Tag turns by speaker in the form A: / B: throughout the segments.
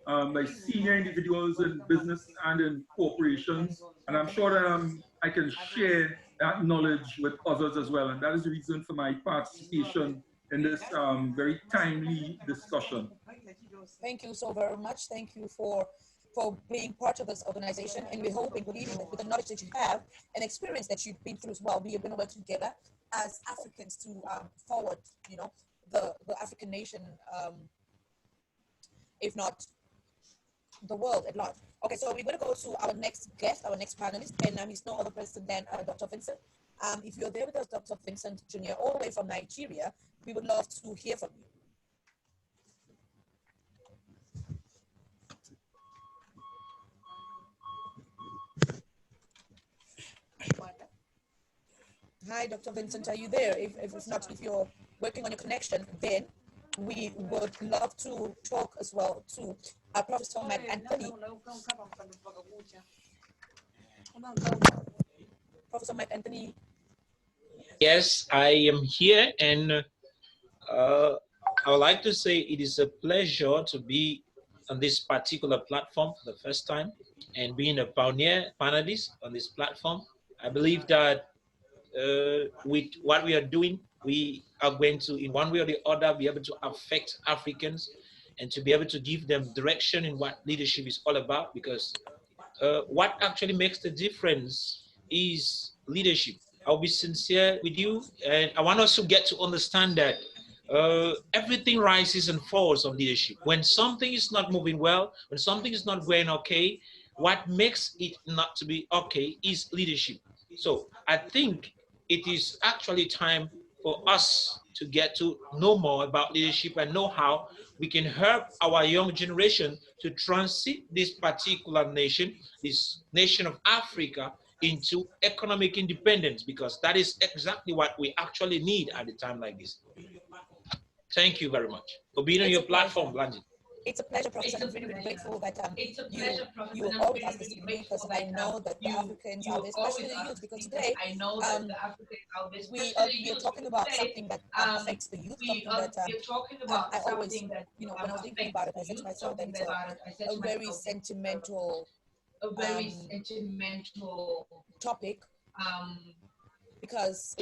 A: by senior individuals in business and in corporations. And I'm sure that I can share that knowledge with others as well. And that is the reason for my participation in this very timely discussion.
B: Thank you so very much. Thank you for being part of this organization, and we're hoping, believing that with the knowledge that you have and experience that you've been through as well, we are going to work together as Africans to forward, you know, the African nation, if not the world at large. Okay, so we're going to go to our next guest, our next panelist, and he's no other person than Dr. Vincent. If you're there with us, Dr. Vincent Jr., all the way from Nigeria, we would love to hear from you. Hi, Dr. Vincent, are you there? If not, if you're working on your connection, then we would love to talk as well to Professor Matt Anthony. Professor Matt Anthony.
C: Yes, I am here, and I would like to say it is a pleasure to be on this particular platform for the first time and being a pioneer panelist on this platform. I believe that with what we are doing, we are going to, in one way or the other, be able to affect Africans and to be able to give them direction in what leadership is all about, because what actually makes the difference is leadership. I'll be sincere with you, and I want us to get to understand that everything rises and falls on leadership. When something is not moving well, when something is not going okay, what makes it not to be okay is leadership. So I think it is actually time for us to get to know more about leadership and know how we can help our young generation to transit this particular nation, this nation of Africa, into economic independence, because that is exactly what we actually need at a time like this. Thank you very much for being on your platform, Landon.
B: It's a pleasure, Professor. I'm really, really grateful that you are all with us this evening, because I know that the Africans out there, especially the youth, because today we are talking about something that affects the youth, something that I always, you know, when I was thinking about it, I said to myself that it's a very sentimental topic, because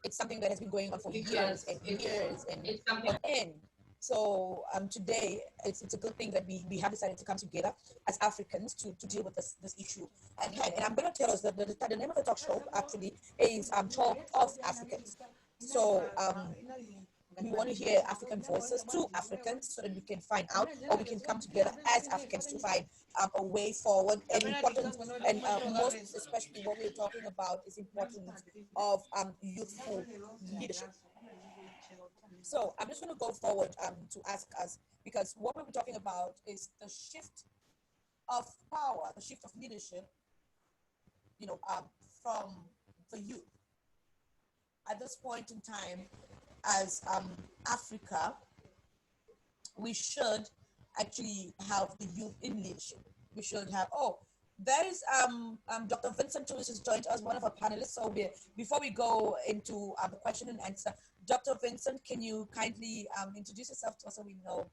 B: it's something that has been going on for years and years and on end. So today, it's a good thing that we have decided to come together as Africans to deal with this issue at hand. And I'm going to tell us that the name of the talk show actually is Talk of Africans. So we want to hear African voices to Africans so that we can find out, or we can come together as Africans to find a way forward. And important, and most especially what we're talking about is importance of youthful leadership. So I'm just going to go forward to ask us, because what we're talking about is the shift of power, the shift of leadership, you know, from the youth. At this point in time, as Africa, we should actually have the youth in leadership. We should have, there is Dr. Vincent who has joined us, one of our panelists. So before we go into the question and answer, Dr. Vincent, can you kindly introduce yourself to us so we know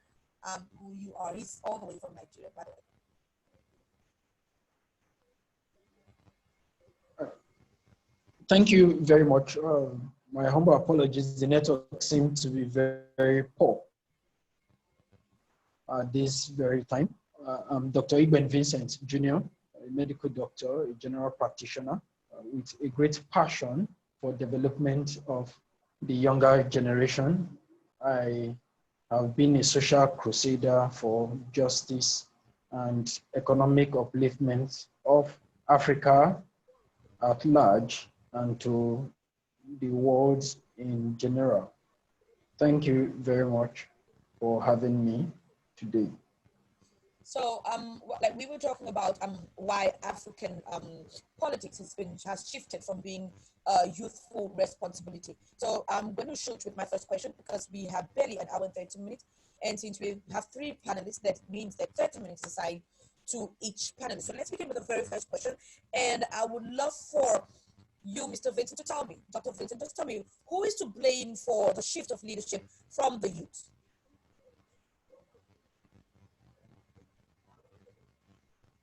B: who you are? He's all the way from Nigeria, by the
D: way. Thank you very much. My humble apologies. The network seemed to be very, very poor at this very time. I'm Dr. Igben Vincent Jr., a medical doctor, a general practitioner with a great passion for development of the younger generation. I have been a social crusader for justice and economic upliftment of Africa at large and to the world in general. Thank you very much for having me today.
B: So, like we were talking about why African politics has shifted from being a youthful responsibility. So I'm going to shoot with my first question, because we have barely an hour and 30 minutes. And since we have 3 panelists, that means that 30 minutes aside to each panelist. So let's begin with the very first question. And I would love for you, Mr. Vincent, to tell me, Dr. Vincent, just tell me, who is to blame for the shift of leadership from the youth?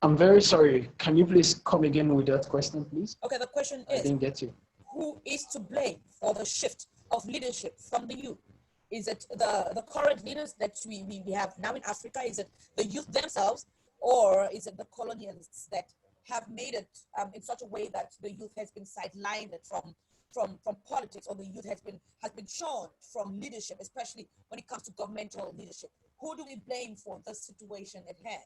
D: I'm very sorry. Can you please come again with that question, please?
B: Okay, the question
D: I
B: is,
D: didn't get you.
B: who is to blame for the shift of leadership from the youth? Is it the current leaders that we have now in Africa? Is it the youth themselves? Or is it the colonialists that have made it in such a way that the youth has been sidelined from politics, or the youth has been shown from leadership, especially when it comes to governmental leadership? Who do we blame for the situation at hand?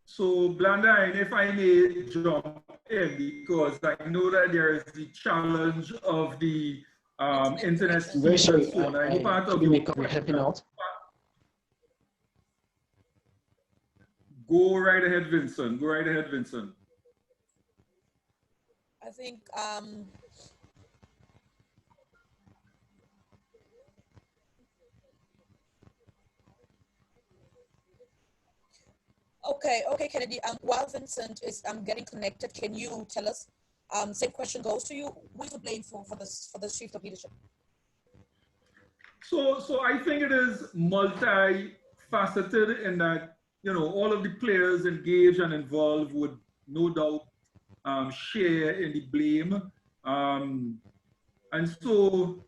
A: So, Blanda, if I may jump in, because I know that there is the challenge of the internet
D: I'm very
A: speed and
D: sorry.
A: so on. I know part of
D: Couldn't
A: your
D: make up. You're helping out.
A: Go right ahead, Vincent. Go right ahead, Vincent.
B: I think okay, Kennedy. While Vincent is getting connected, can you tell us? Same question goes to you. Who is to blame for this shift of leadership?
A: So I think it is multifaceted in that, you know, all of the players engaged and involved would no doubt share in the blame. And so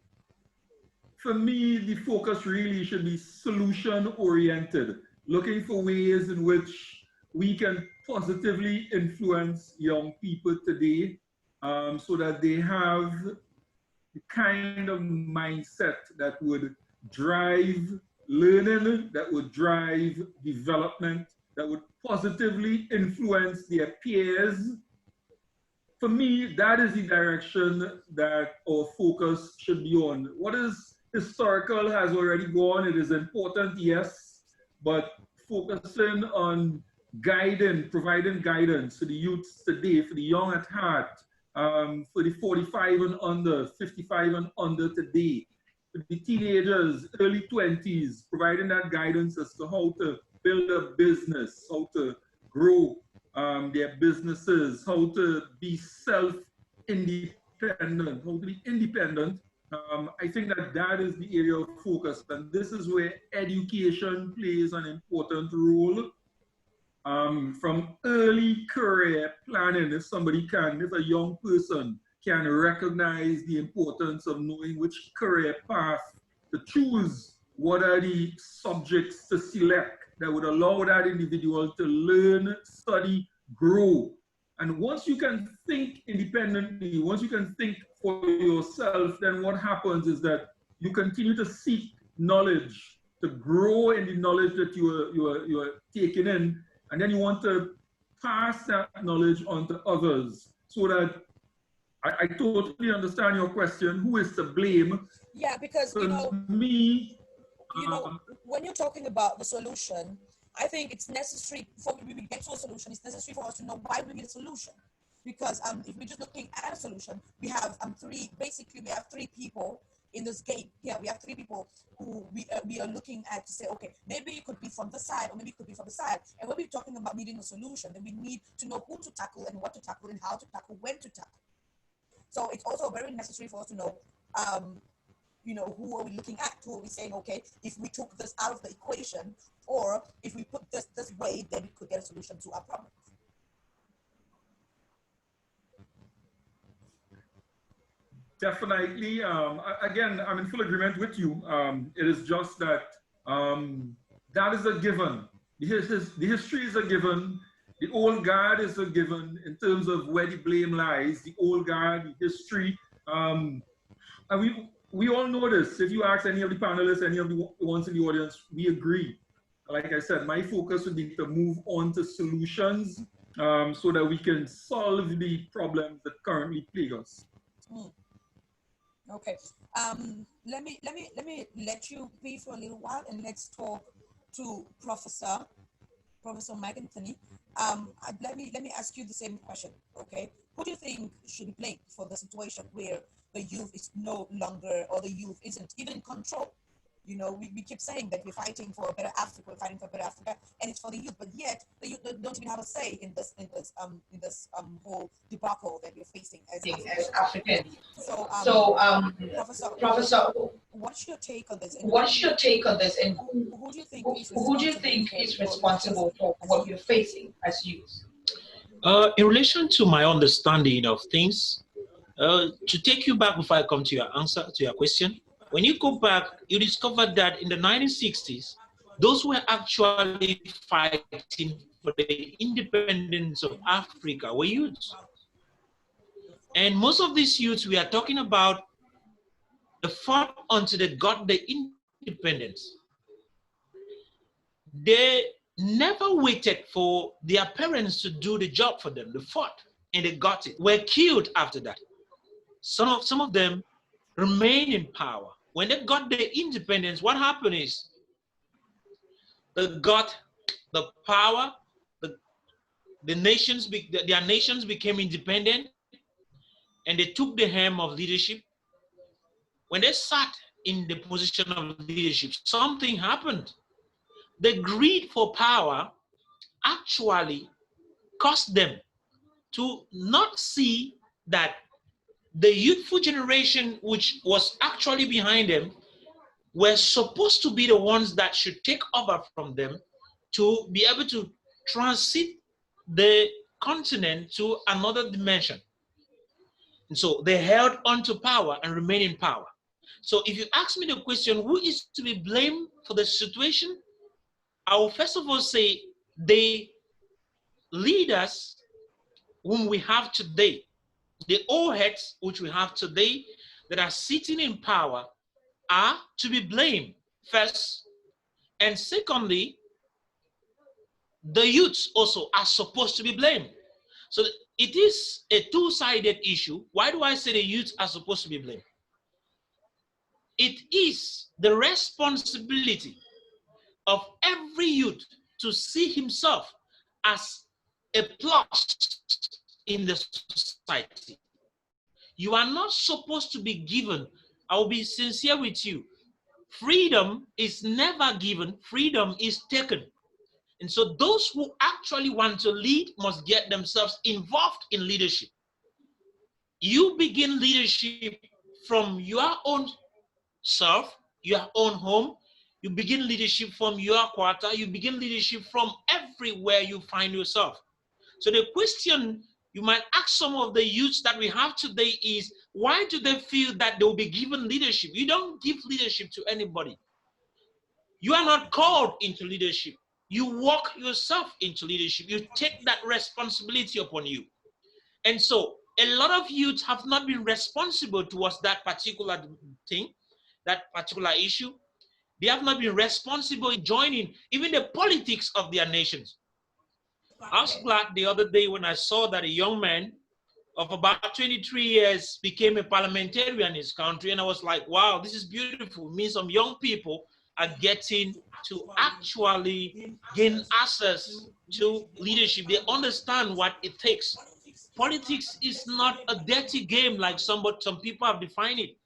A: for me, the focus really should be solution oriented, looking for ways in which we can positively influence young people today, so that they have the kind of mindset that would drive learning, that would drive development, that would positively influence their peers. For me, that is the direction that our focus should be on. What is historical has already gone. It is important, yes, but focusing on guiding, providing guidance to the youths today, for the young at heart, for the 45 and under, 55 and under today, for the teenagers, early 20s, providing that guidance as to how to build a business, how to grow their businesses, how to be self-independent, how to be independent. I think that that is the area of focus, and this is where education plays an important role. From early career planning, if somebody can, if a young person can recognize the importance of knowing which career path to choose, what are the subjects to select that would allow that individual to learn, study, grow. And once you can think independently, once you can think for yourself, then what happens is that you continue to seek knowledge, to grow in the knowledge that you are taking in, and then you want to pass that knowledge on to others, so that I totally understand your question. Who is to blame?
B: Yeah, because
A: me,
B: when you're talking about the solution, I think it's necessary before we get to a solution. It's necessary for us to know why we need a solution. Because if we're just looking at a solution, we have we have three people in this game. Yeah, we have three people who we are looking at to say, okay, maybe it could be from the side, or maybe it could be from the side. And when we're talking about needing a solution, then we need to know who to tackle and what to tackle and how to tackle, when to tackle. So it's also very necessary for us to know, who are we looking at? Who are we saying, okay, if we took this out of the equation, or if we put this way, then we could get a solution to our problem.
A: Definitely. Again, I'm in full agreement with you. It is just that that is a given. The history is a given. The old guard is a given in terms of where the blame lies. The old guard, the history. And we all know this. If you ask any of the panelists, any of the ones in the audience, we agree. Like I said, my focus would be to move on to solutions, so that we can solve the problems that currently plague us.
B: Okay. Let me let you be for a little while, and let's talk to Professor Mike Anthony. Let me ask you the same question. Okay. Who do you think should be blamed for the situation where the youth is no longer, or the youth isn't even in control You know, we keep saying that we're fighting for a better Africa, we're fighting for a better Africa, and it's for the youth. But yet the youth don't even have a say in this whole debacle that we're facing as Africans. So, Professor, what's your take on this? And who do you think is responsible for what you're facing as youth?
C: In relation to my understanding of things, to take you back before I come to your answer to your question, when you go back, you discover that in the 1960s, those who were actually fighting for the independence of Africa were youths. And most of these youths we are talking about, they fought until they got the independence. They never waited for their parents to do the job for them. They fought and they got it. Were killed after that. Some of them remain in power. When they got the independence, what happened is they got the power, their nations became independent, and they took the helm of leadership. When they sat in the position of leadership, something happened. The greed for power actually caused them to not see that the youthful generation, which was actually behind them, were supposed to be the ones that should take over from them to be able to transit the continent to another dimension. And so they held on to power and remain in power. So if you ask me the question, who is to be blamed for the situation? I will first of all say the leaders whom we have today, the old heads which we have today that are sitting in power are to be blamed first. And secondly, the youths also are supposed to be blamed. So it is a two-sided issue. Why do I say the youths are supposed to be blamed? It is the responsibility of every youth to see himself as a plus in the society. You are not supposed to be given, I will be sincere with you, freedom is never given, freedom is taken. And so those who actually want to lead must get themselves involved in leadership. You begin leadership from your own self, your own home. You begin leadership from your quarter. You begin leadership from everywhere you find yourself. So the question you might ask some of the youths that we have today is, why do they feel that they will be given leadership? You don't give leadership to anybody. You are not called into leadership. You walk yourself into leadership. You take that responsibility upon you. And so a lot of youths have not been responsible towards that particular thing, that particular issue. They have not been responsible in joining even the politics of their nations. I was glad the other day when I saw that a young man of about 23 years became a parliamentarian in his country, and I was like, wow, this is beautiful. It means some young people are getting to actually gain access to leadership. They understand what it takes. Politics is not a dirty game like some people have defined it.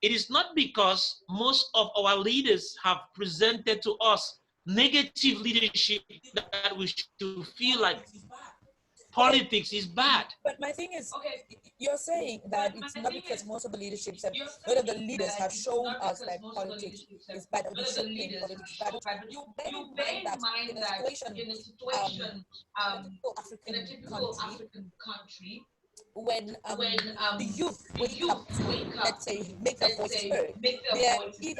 C: It is not because most of our leaders have presented to us negative leadership that we should feel like politics is bad.
B: But my thing is, you're saying that it's not because most of the leaderships and most of the leaders have shown us that politics is bad, or we should think politics is bad. You bear in mind that in a situation, African country, when the youth wake up to, let's say, make their voices heard, they're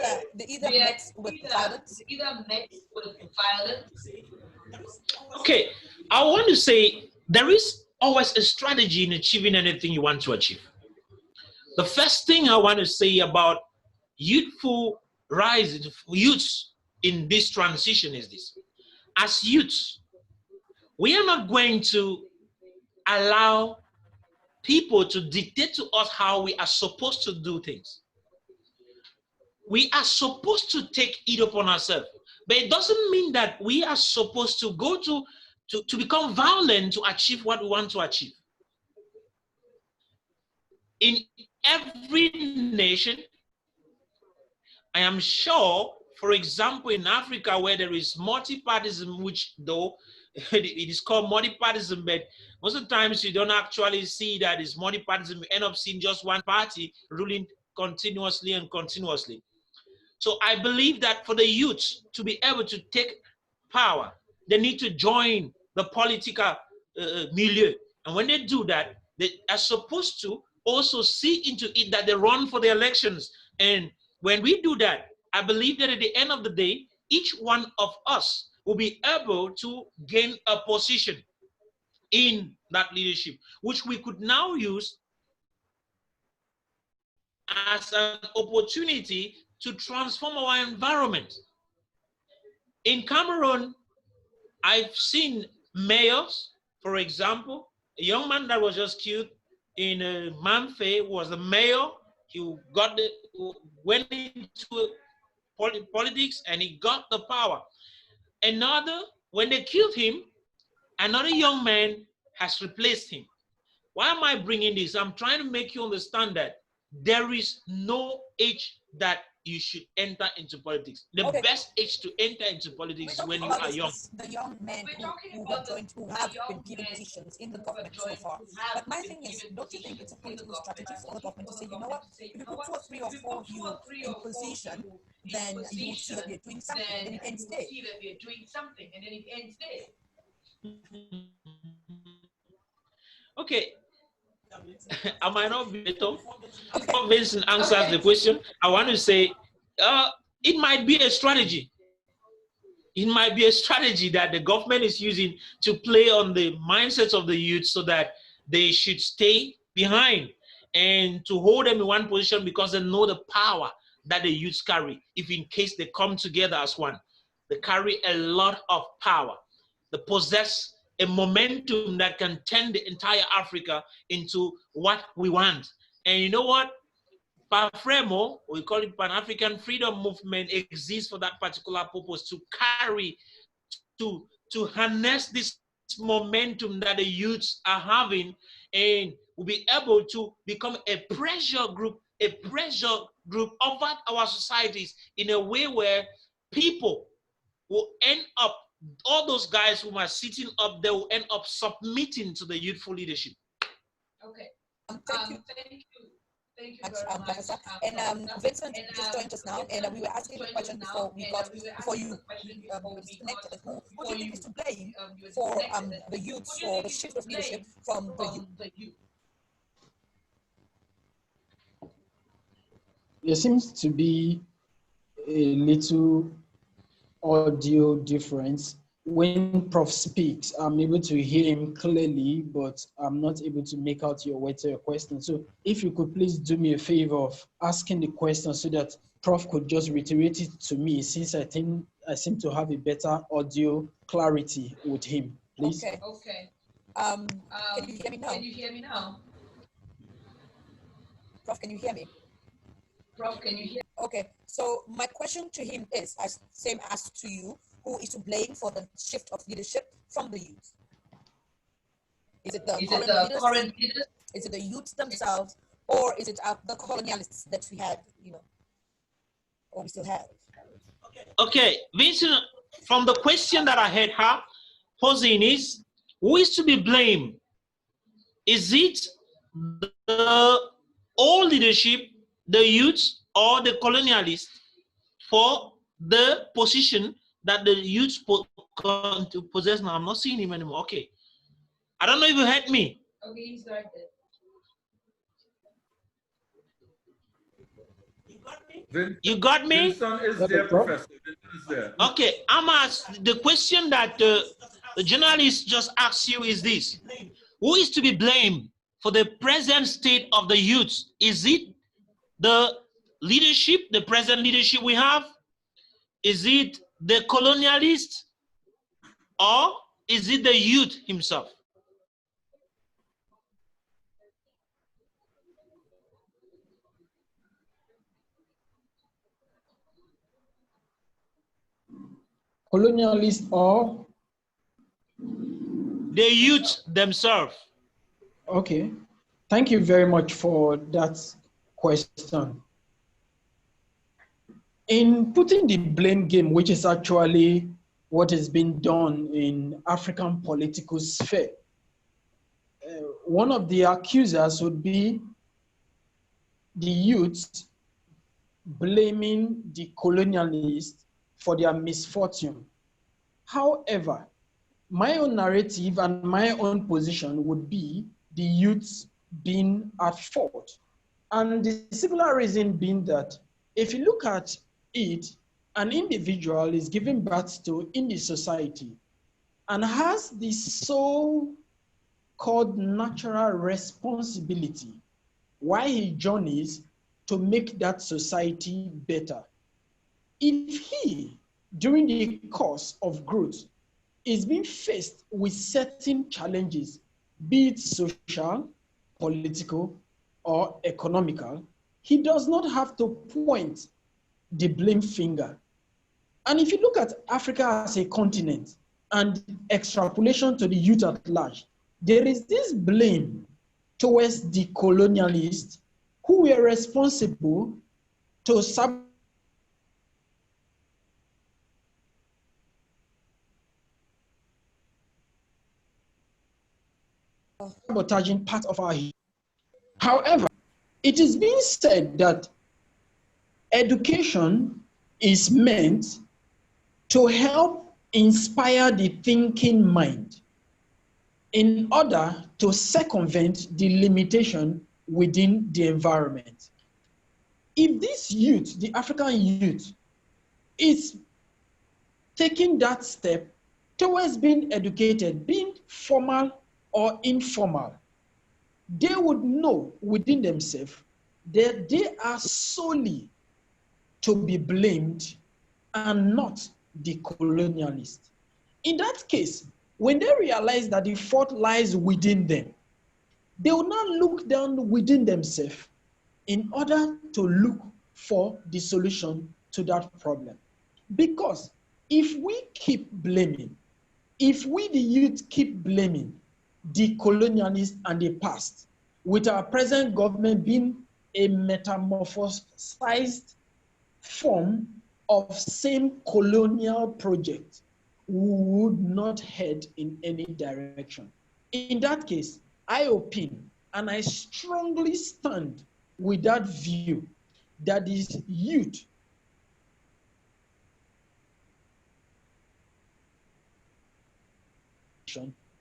B: either met with violence.
C: Okay, I want to say there is always a strategy in achieving anything you want to achieve. The first thing I want to say about youthful rise, youths in this transition is this. As youths, we are not going to allow people to dictate to us how we are supposed to do things. We are supposed to take it upon ourselves. But it doesn't mean that we are supposed to go to become violent to achieve what we want to achieve. In every nation, I am sure for example, in Africa, where there is multi-partyism, which though it is called multi-partyism, but most of the times you don't actually see that it's multi-partyism. You end up seeing just one party ruling continuously and continuously. So I believe that for the youth to be able to take power, they need to join the political milieu. And when they do that, they are supposed to also see into it that they run for the elections. And when we do that, I believe that at the end of the day, each one of us will be able to gain a position in that leadership, which we could now use as an opportunity to transform our environment. In Cameroon, I've seen mayors, for example, a young man that was just killed in Manfe was the mayor. He went into politics and he got the power. Another, when they killed him, another young man has replaced him. Why am I bringing this? I'm trying to make you understand that there is no age that you should enter into politics. The best age to enter into politics is when you are young.
B: The young men who have been given positions in the government so far. But my thing is, don't you think it's a political strategy for the government to say, you know what, if you put 2 or 3 or 4 of you in position, then you will see that we're doing something, and it ends there.
C: Okay. I might not be better. Before Vincent answers the question, I want to say it might be a strategy. It might be a strategy that the government is using to play on the mindsets of the youth so that they should stay behind and to hold them in one position because they know the power that the youths carry. If in case they come together as one, they carry a lot of power. They possess a momentum that can turn the entire Africa into what we want. And you know what? PAFREMO, we call it Pan-African Freedom Movement, exists for that particular purpose, to carry, to harness this momentum that the youths are having, and we'll be able to become a pressure group over our societies in a way where people will end up, all those guys who are sitting up, they will end up submitting to the youthful leadership.
B: Okay. Thank you. Thank you very much, Professor. And Vincent just joined us now, and we were asking the question before you were disconnected. Who do you think is to blame for the youth, for the shift of leadership from the youth?
D: There seems to be a little audio difference. When Prof speaks, I'm able to hear him clearly, but I'm not able to make out your words or your question. So if you could please do me a favor of asking the question so that Prof could just reiterate it to me, since I think I seem to have a better audio clarity with him, please.
B: Okay. Can you hear me now? Prof, can you hear me? Okay, so my question to him is, same as to you, who is to blame for the shift of leadership from the youth? Is it the current leaders? Is it the youth themselves? Or is it the colonialists that we had, or we still have?
C: Okay, Vincent, from the question that I had her posing is, who is to be blamed? Is it the old leadership, the youth, or the colonialists for the position that the youth possess now? I'm not seeing him anymore. Okay. I don't know if you heard me.
B: Okay, he's right
C: there. You got me?
A: Vincent is there, Professor. Vincent is there.
C: Okay, the question that the journalist just asked you is this: who is to be blamed for the present state of the youth? Is it the leadership, the present leadership we have? Is it the colonialist, or is it the youth himself?
D: Colonialist or?
C: The youth themselves.
D: Okay, thank you very much for that question. In putting the blame game, which is actually what has been done in African political sphere, one of the accusers would be the youth blaming the colonialists for their misfortune. However, my own narrative and my own position would be the youth being at fault. And the similar reason being that if you look at it, an individual is given birth to in the society and has the so-called natural responsibility while he journeys to make that society better. If he, during the course of growth, is being faced with certain challenges, be it social, political, or economical, he does not have to point the blame finger. And if you look at Africa as a continent and extrapolation to the youth at large, there is this blame towards the colonialists who were responsible to sabotaging part of our history. However, it is being said that education is meant to help inspire the thinking mind in order to circumvent the limitation within the environment. If this youth, the African youth, is taking that step towards being educated, being formal or informal, they would know within themselves that they are solely to be blamed and not the colonialist. In that case, when they realize that the fault lies within them, they will not look down within themselves in order to look for the solution to that problem. Because if we keep blaming, if we the youth keep blaming the colonialists and the past, with our present government being a metamorphosized form of same colonial project, we would not head in any direction. In that case, I opine and I strongly stand with that view that is youth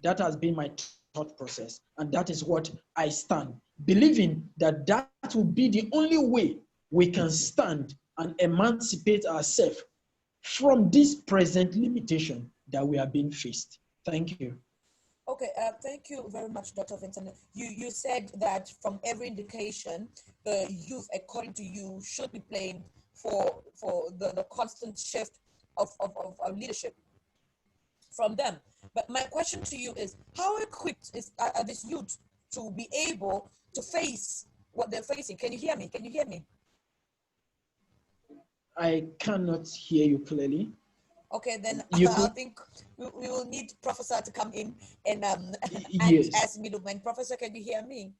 D: that has been my thought process, and that is what I stand, believing that that will be the only way we can stand and emancipate ourselves from this present limitation that we are being faced. Thank you.
B: Okay, thank you very much, Dr. Vincent. You said that from every indication, the youth, according to you, should be blamed for the constant shift of leadership from them. But my question to you is, how equipped are this youth to be able to face what they're facing? Can you hear me? Can you hear me?
D: I cannot hear you clearly.
B: Okay, then
D: I
B: think we will need Professor to come in and
D: yes.
B: as middleman. Professor, can you hear me?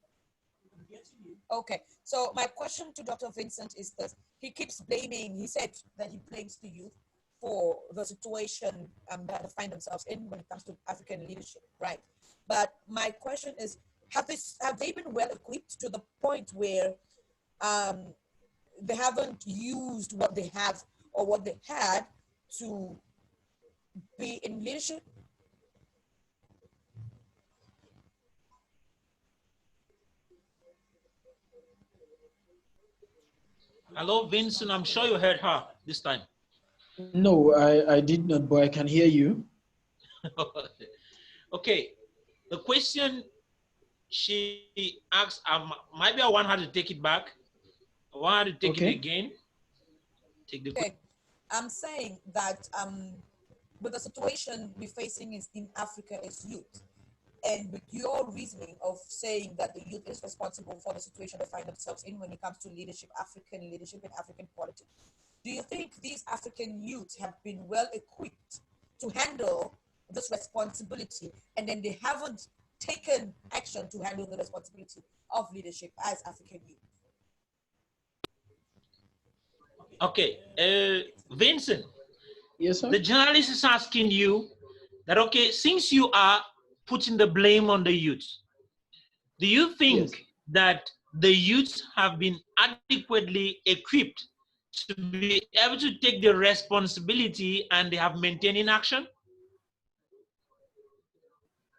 B: Okay, so my question to Dr. Vincent is this. He keeps blaming, he said that he blames the youth for the situation that they find themselves in when it comes to African leadership, right? But my question is, have they been well equipped to the point where they haven't used what they have or what they had to be in leadership?
C: Hello, Vincent. I'm sure you heard her this time.
D: No, I did not, but I can hear you.
C: Okay. The question she asked, maybe I want her to take it back. I want her to take it again. Take the
B: okay. I'm saying that with the situation we're facing in Africa as youth, and with your reasoning of saying that the youth is responsible for the situation they find themselves in when it comes to leadership, African leadership and African politics, do you think these African youth have been well equipped to handle this responsibility, and then they haven't taken action to handle the responsibility of leadership as African youth?
C: Okay, Vincent,
D: Yes, sir.
C: the journalist is asking you that, okay, since you are putting the blame on the youth, do you
D: Yes.
C: think that the youth have been adequately equipped to be able to take the responsibility and they have maintained in action?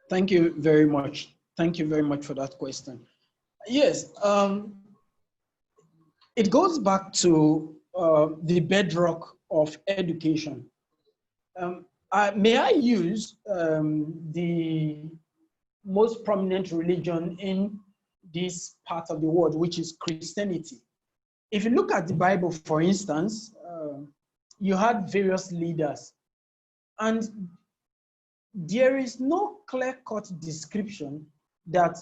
D: Thank you very much. Thank you very much for that question. Yes, it goes back to the bedrock of education. May I use the most prominent religion in this part of the world, which is Christianity? If you look at the Bible, for instance, you had various leaders, and there is no clear-cut description that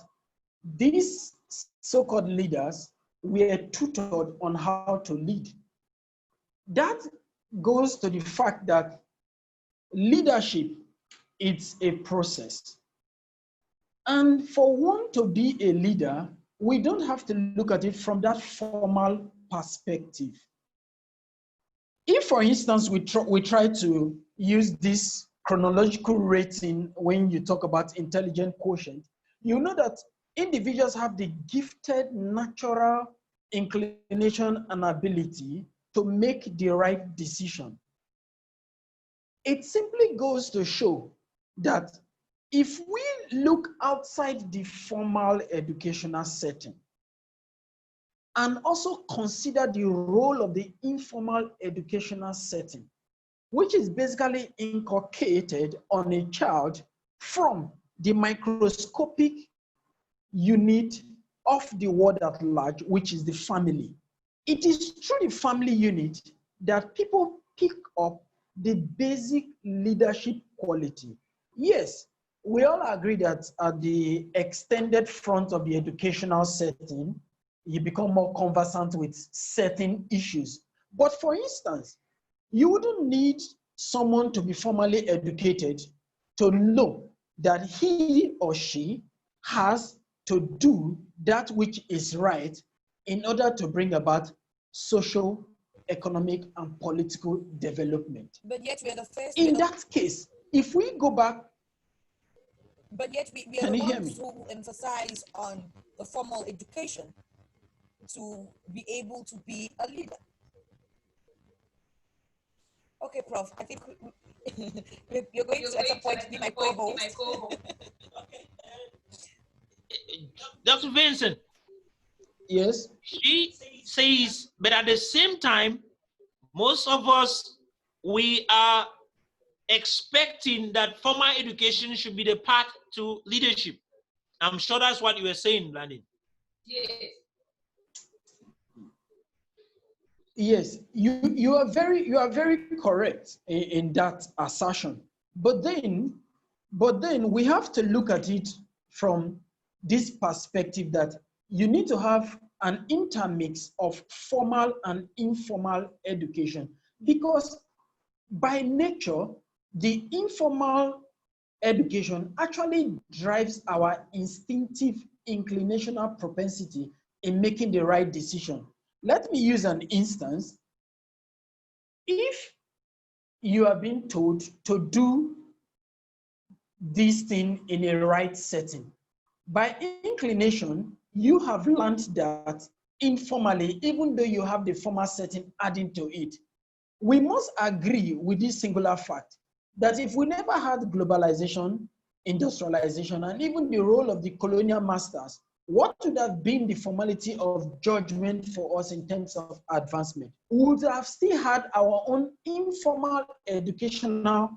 D: these so-called leaders were tutored on how to lead. That goes to the fact that leadership is a process. And for one to be a leader, we don't have to look at it from that formal perspective. If, for instance, we try to use this chronological rating when you talk about intelligent quotient, you know that individuals have the gifted natural inclination and ability to make the right decision. It simply goes to show that if we look outside the formal educational setting and also consider the role of the informal educational setting, which is basically inculcated on a child from the microscopic unit of the world at large, which is the family. It is through the family unit that people pick up the basic leadership quality. Yes, we all agree that at the extended front of the educational setting, you become more conversant with certain issues. But for instance, you wouldn't need someone to be formally educated to know that he or she has to do that which is right in order to bring about social, economic, and political development.
B: But yet we are the first.
D: In that case, if we go back,
B: But yet we are
D: can
B: the
D: you hear
B: ones
D: me?
B: who emphasize on the formal education to be able to be a leader. Okay, Prof. I think you're going to at some point be my co-host.
C: Dr. Vincent,
D: Yes.
C: she says, but at the same time, most of us, we are expecting that formal education should be the path to leadership. I'm sure that's what you were saying, Landon.
B: Yes.
D: Yes, you are very correct in that assertion. But then we have to look at it from this perspective that you need to have an intermix of formal and informal education, because by nature the informal education actually drives our instinctive inclinational propensity in making the right decision. Let me use an instance. If you are being told to do this thing in a right setting, by inclination, you have learned that informally, even though you have the formal setting adding to it. We must agree with this singular fact that if we never had globalization, industrialization, and even the role of the colonial masters, what would have been the formality of judgment for us in terms of advancement? We would have still had our own informal educational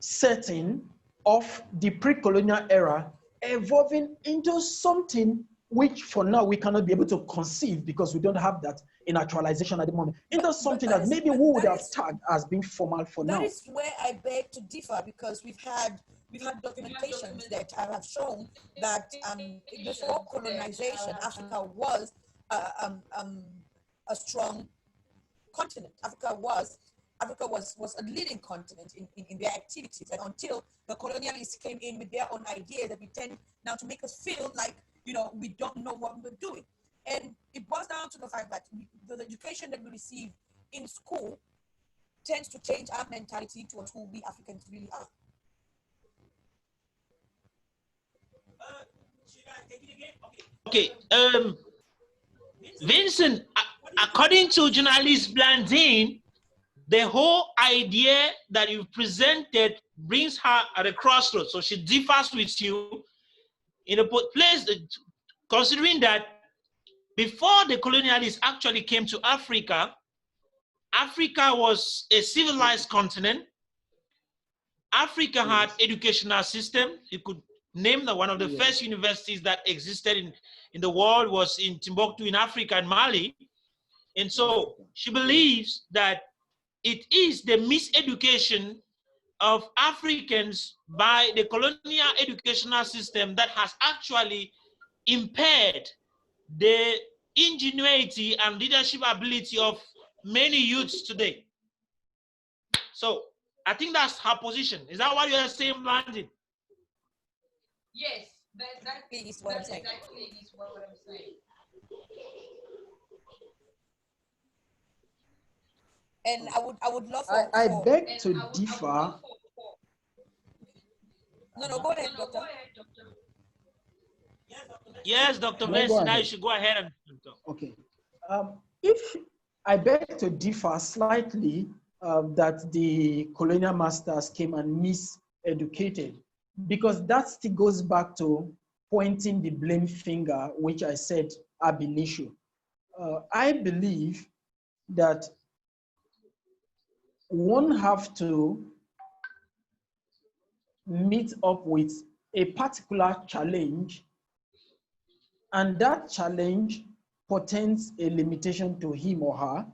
D: setting of the pre-colonial era evolving into something which for now we cannot be able to conceive because we don't have that in actualization at the moment, into something that maybe we would have tagged as being formal for now.
B: That is where I beg to differ, because we've had documentations that have shown that before colonization, Africa was a strong continent. Africa was a leading continent in their activities, and until the colonialists came in with their own ideas that we tend now to make us feel like, we don't know what we're doing. And it boils down to the fact that the education that we receive in school tends to change our mentality towards who we Africans really are.
C: Okay, Vincent, according to journalist Blandine, the whole idea that you've presented brings her at a crossroads. So she differs with you in a place, considering that before the colonialists actually came to Africa, Africa was a civilized continent. Africa had educational system. You could name that one of the first universities that existed in the world was in Timbuktu in Africa and Mali. And so she believes that it is the miseducation of Africans by the colonial educational system that has actually impaired the ingenuity and leadership ability of many youths today. So I think that's her position. Is that what you're saying, Brandon?
B: Yes, exactly is what I'm saying. And I would love for...
D: I beg to differ.
B: No, go ahead, Doctor.
C: Yes, Dr. Vincent, now you should go ahead and talk.
D: Okay. If I beg to differ slightly that the colonial masters came and miseducated, because that still goes back to pointing the blame finger, which I said ab initio. I believe that one have to meet up with a particular challenge, and that challenge portends a limitation to him or her,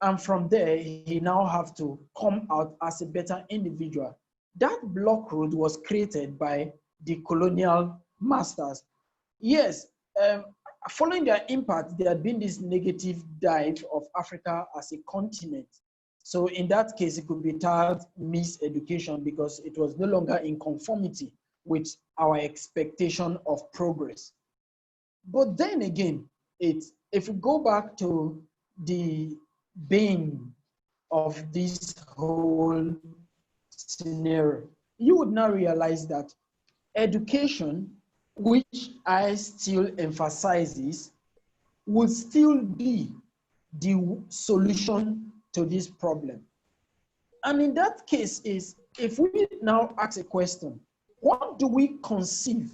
D: and from there he now have to come out as a better individual. That block road was created by the colonial masters. Yes, following their impact, there had been this negative dive of Africa as a continent. So in that case, it could be titled miseducation because it was no longer in conformity with our expectation of progress. But then again, if we go back to the bane of this whole scenario, you would now realize that education, which I still emphasizes, would still be the solution to this problem. And in that case is, if we now ask a question, what do we conceive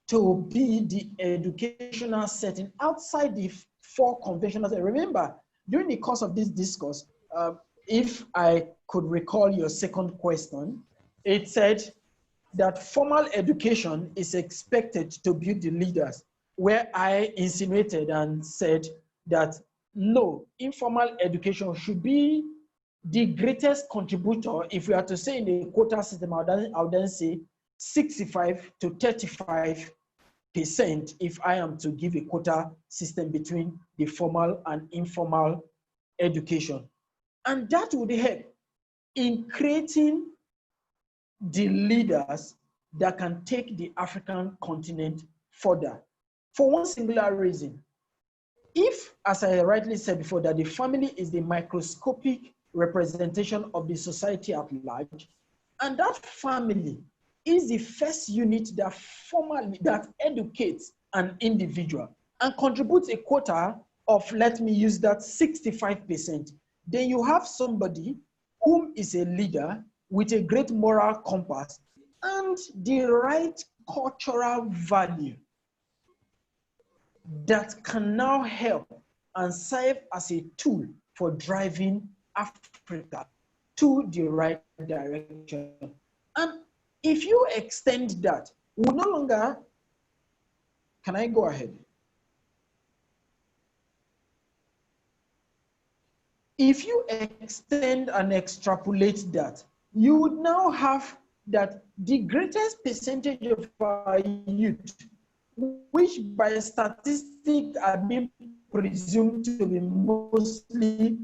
D: to be the educational setting outside the four conventional settings? Remember, during the course of this discourse, if I could recall your second question, it said that formal education is expected to build the leaders, where I insinuated and said that no, informal education should be the greatest contributor. If we are to say in the quota system, I would then say 65 to 35% if I am to give a quota system between the formal and informal education. And that would help in creating the leaders that can take the African continent further. For one singular reason, if, as I rightly said before, that the family is the microscopic representation of the society at large, and that family is the first unit that educates an individual and contributes a quota of, let me use that, 65%, then you have somebody whom is a leader with a great moral compass and the right cultural value that can now help and serve as a tool for driving Africa to the right direction. And if you extend that, we no longer, can I go ahead? If you extend and extrapolate that, you would now have that the greatest percentage of our youth, which by statistics are being presumed to be mostly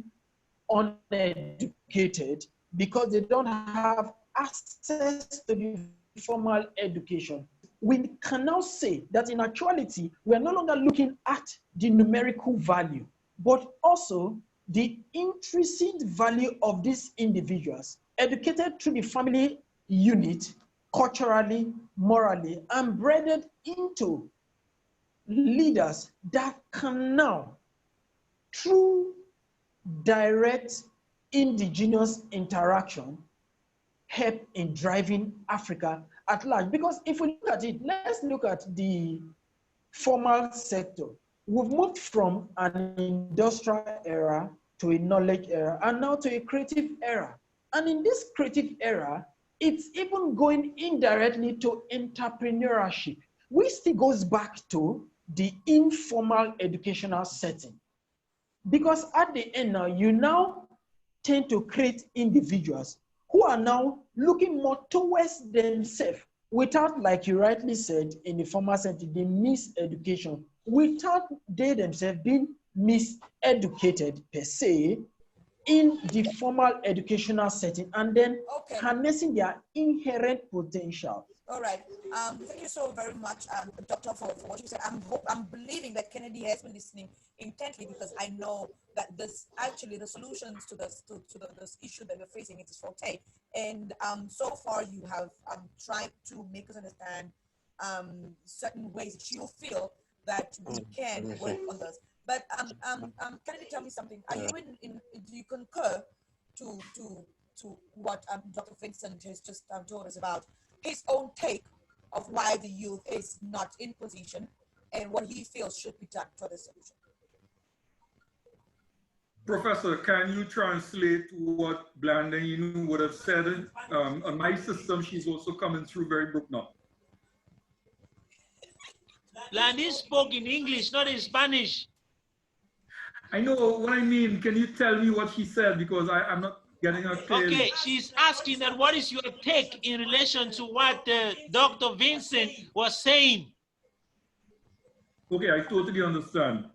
D: uneducated because they don't have access to the formal education. We can now say that in actuality, we are no longer looking at the numerical value, but also the intrinsic value of these individuals, educated through the family unit, culturally, morally, and bred into leaders that can now, through direct indigenous interaction, help in driving Africa at large. Because if we look at it, let's look at the formal sector. We've moved from an industrial era to a knowledge era, and now to a creative era. And in this creative era, it's even going indirectly to entrepreneurship, which still goes back to the informal educational setting. Because at the end now, you now tend to create individuals who are now looking more towards themselves without, like you rightly said, in the formal setting, the miseducation, without they themselves being miseducated per se in the formal educational setting, and then harnessing their inherent potential.
B: All right. Thank you so very much, Doctor, for what you said. I'm believing that Kennedy has been listening intently, because I know that this actually the solutions to this this issue that we're facing is forte. And so far you have tried to make us understand certain ways that you feel that we can work on this. But Kennedy, tell me something. Are you do you concur to what Dr. Vincent has just told us about his own take of why the youth is not in position and what he feels should be done for the solution?
A: Professor, can you translate what Blandine would have said? On my system, she's also coming through very broken up.
C: Blandine spoke in English, not in Spanish.
A: I know what I mean. Can you tell me what she said? Because I'm not getting her clearly.
C: Okay, she's asking that what is your take in relation to what Dr. Vincent was saying?
A: Okay, I totally understand.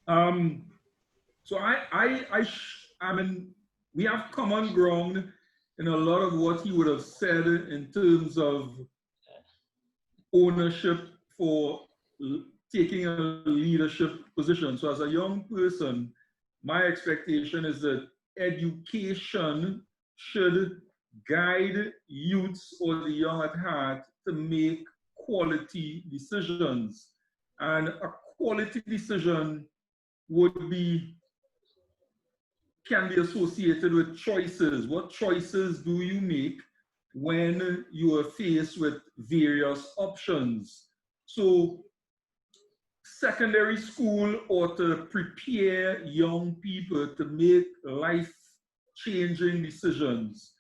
A: So I mean, we have common ground in a lot of what he would have said in terms of ownership for taking a leadership position. So as a young person, my expectation is that education should guide youths or the young at heart to make quality decisions. And a quality decision can be associated with choices. What choices do you make when you are faced with various options? So secondary school ought to prepare young people to make life-changing decisions.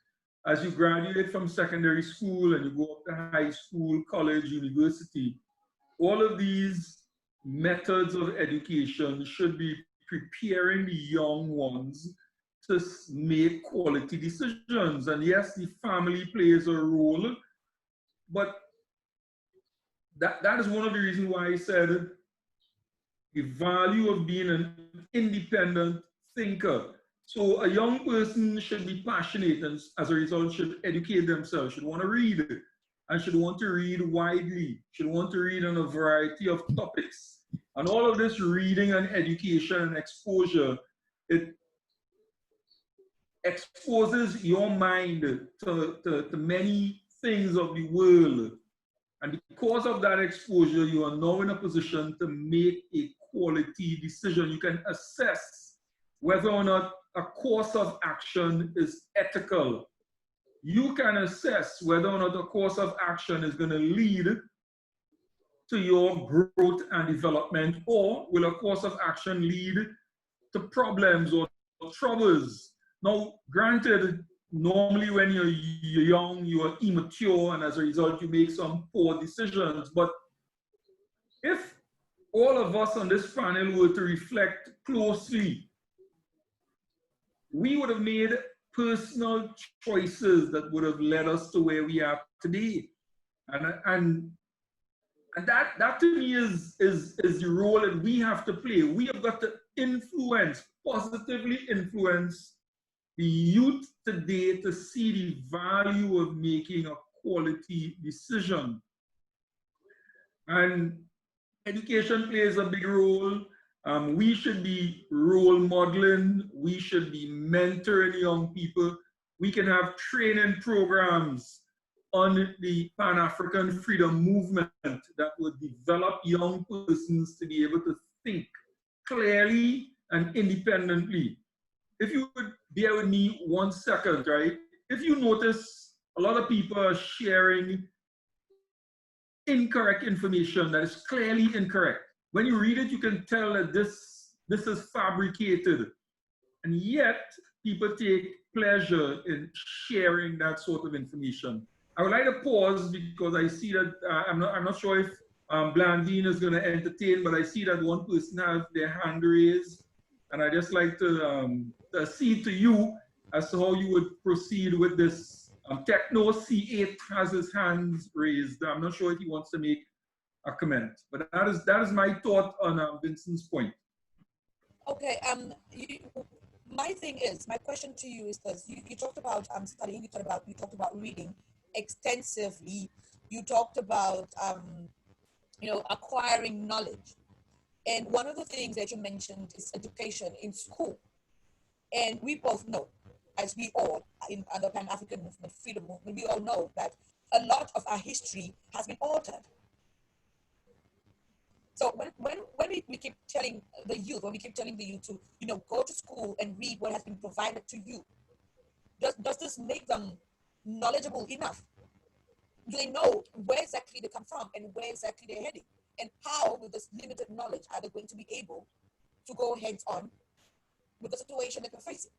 A: As you graduate from secondary school and you go up to high school, college, university, all of these methods of education should be preparing the young ones to make quality decisions. And yes, the family plays a role, but that is one of the reasons why I said the value of being an independent thinker. So a young person should be passionate and as a result should educate themselves, should want to read, and should want to read widely, should want to read on a variety of topics. And all of this reading and education and exposure, it exposes your mind to many things of the world. And because of that exposure, you are now in a position to make a quality decision. You can assess whether or not a course of action is ethical. You can assess whether or not a course of action is going to lead to your growth and development, or will a course of action lead to problems or troubles. Now, granted, normally when you're young, you are immature, and as a result, you make some poor decisions. But if all of us on this panel were to reflect closely, we would have made personal choices that would have led us to where we are today. And that to me is the role that we have to play. We have got to influence, positively influence the youth today to see the value of making a quality decision. And education plays a big role. We should be role modeling. We should be mentoring young people. We can have training programs on the Pan-African freedom movement that would develop young persons to be able to think clearly and independently. If you would bear with me 1 second, right? If you notice, a lot of people are sharing incorrect information that is clearly incorrect. When you read it, you can tell that this is fabricated. And yet, people take pleasure in sharing that sort of information. I would like to pause because I see that I'm not sure if Blandine is going to entertain, but I see that one person has their hand raised. And I just like to accede to you as to how you would proceed with this. Techno C8 has his hands raised. I'm not sure if he wants to make a comment, but that is my thought on Vincent's point.
B: Okay. My thing is, my question to you is this: you talked about studying. You talked about reading extensively. You talked about acquiring knowledge, and one of the things that you mentioned is education in school. And we both know, as we all in the Pan-African movement, freedom movement, we all know that a lot of our history has been altered. So when we keep telling the youth, to go to school and read what has been provided to you, does this make them knowledgeable enough? Do they know where exactly they come from and where exactly they're heading? And how, with this limited knowledge, are they going to be able to go hands on with the situation that we're facing?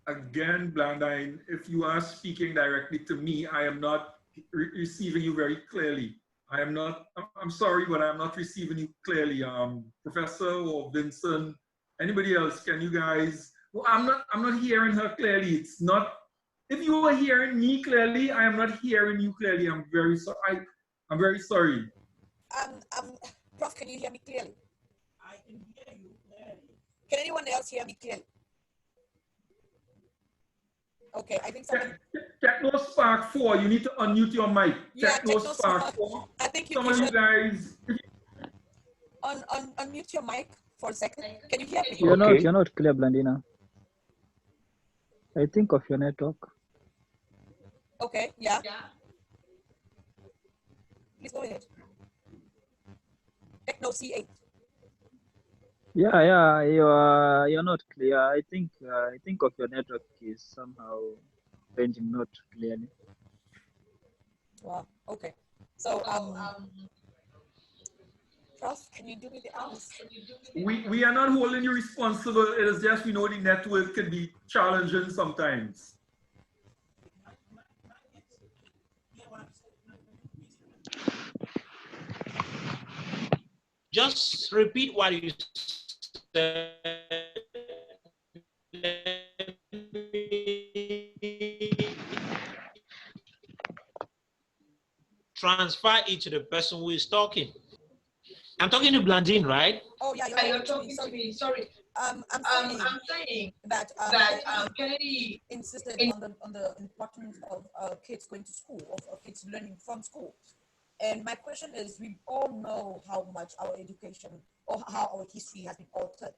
A: Again, Blandine, if you are speaking directly to me, I am not receiving you very clearly. I'm sorry, but I'm not receiving you clearly. Professor or Vincent, anybody else, can you guys, well, I'm not hearing her clearly. It's not, if you are hearing me clearly, I am not hearing you clearly. I'm very sorry. I'm very sorry.
B: Prof, can you hear me clearly? I can hear you clearly. Can anyone else hear me clearly? Okay, I think somebody...
A: Techno Spark 4, you need to unmute your mic.
B: Yeah,
A: Techno Spark 4.
B: I think
A: some of you guys...
B: Unmute your mic for a second. Can you hear me?
E: You're not clear, Blandina. I think of your network.
B: Okay, yeah. Please go ahead. Techno C8.
E: Yeah, you're not clear. I think of your network is somehow ranging not clearly.
B: Wow. Okay. So Prof, can you do me the honors?
A: We are not holding you responsible. It is just we know the network can be challenging sometimes.
C: Just repeat what you said. Transfer it to the person who is talking. I'm talking to Blandine, right?
B: Oh yeah, you're talking to me. Sorry. I'm saying that Kennedy insisted on the importance of kids going to school, of kids learning from school. And my question is, we all know how much our education or how our history has been altered.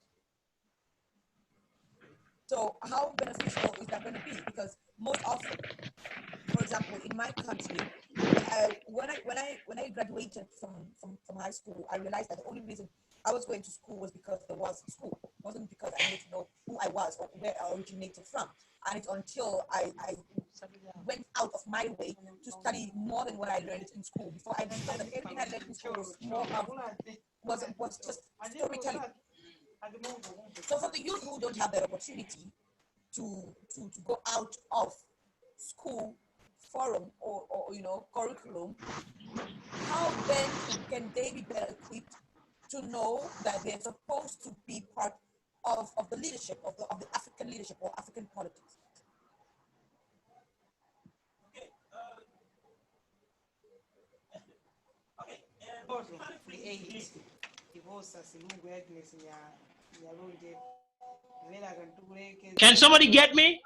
B: So how beneficial is that going to be? Because most often, for example, in my country, when I graduated from high school, I realized that the only reason I was going to school was because there was school. It wasn't because I needed to know who I was or where I originated from. And it's until I went out of my way to study more than what I learned in school. Before I discovered that everything I learned in school was more of, was just storytelling. So for the youth who don't have that opportunity to go out of school forum or curriculum, how then can they be better equipped to know that they're supposed to be part of the leadership of the African leadership or African politics?
C: Can somebody get me?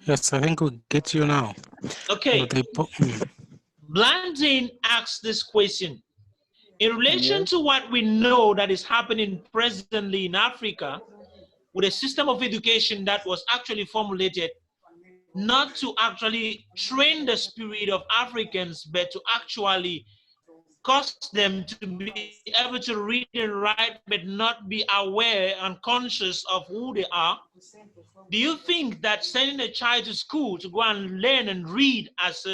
F: Yes, I think we'll get you now.
C: Okay. Blandine asked this question. In relation
E: Yes.
C: to what we know that is happening presently in Africa, with a system of education that was actually formulated not to actually train the spirit of Africans, but to actually cause them to be able to read and write, but not be aware and conscious of who they are. Do you think that sending a child to school to go and learn and read, as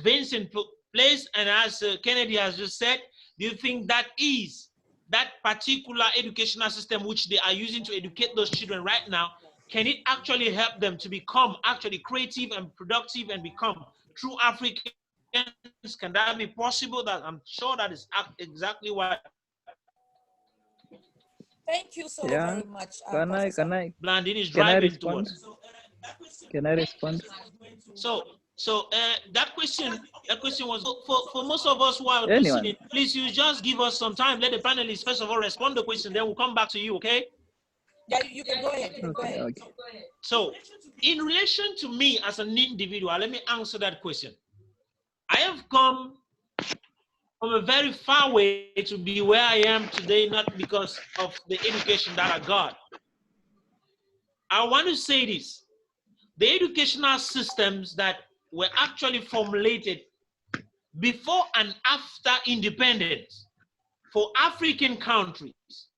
C: Vincent Place and as Kennedy has just said, do you think that is that particular educational system which they are using to educate those children right now, can it actually help them to become actually creative and productive and become true Africans? Can that be possible? That I'm sure that is exactly what
B: Thank you so
E: Yeah.
B: very much,
E: Can I
B: Pastor
E: can
B: Sam.
E: I
C: Blandin is
E: can I
C: driving
E: respond?
C: towards.
E: Can I respond?
C: So that question was for most of us who are
E: Anyone?
C: listening. Please, you just give us some time. Let the panelists first of all respond to the question. Then we'll come back to you. Okay?
B: Yeah, you can go ahead. You can go
E: Okay.
B: ahead.
E: Okay.
C: So, in relation to me as an individual, let me answer that question. I have come from a very far way to be where I am today, not because of the education that I got. I want to say this. The educational systems that were actually formulated before and after independence for African countries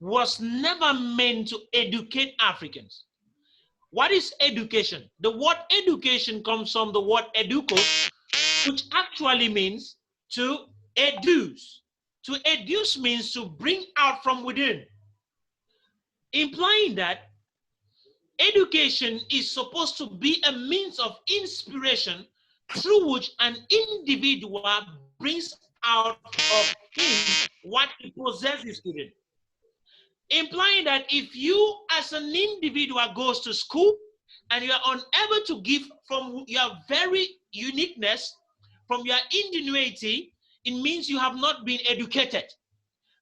C: was never meant to educate Africans. What is education? The word education comes from the word educos, which actually means to educe. To educe means to bring out from within, implying that education is supposed to be a means of inspiration through which an individual brings out of him what he possesses within. Implying that if you as an individual goes to school and you are unable to give from your very uniqueness, from your ingenuity, it means you have not been educated.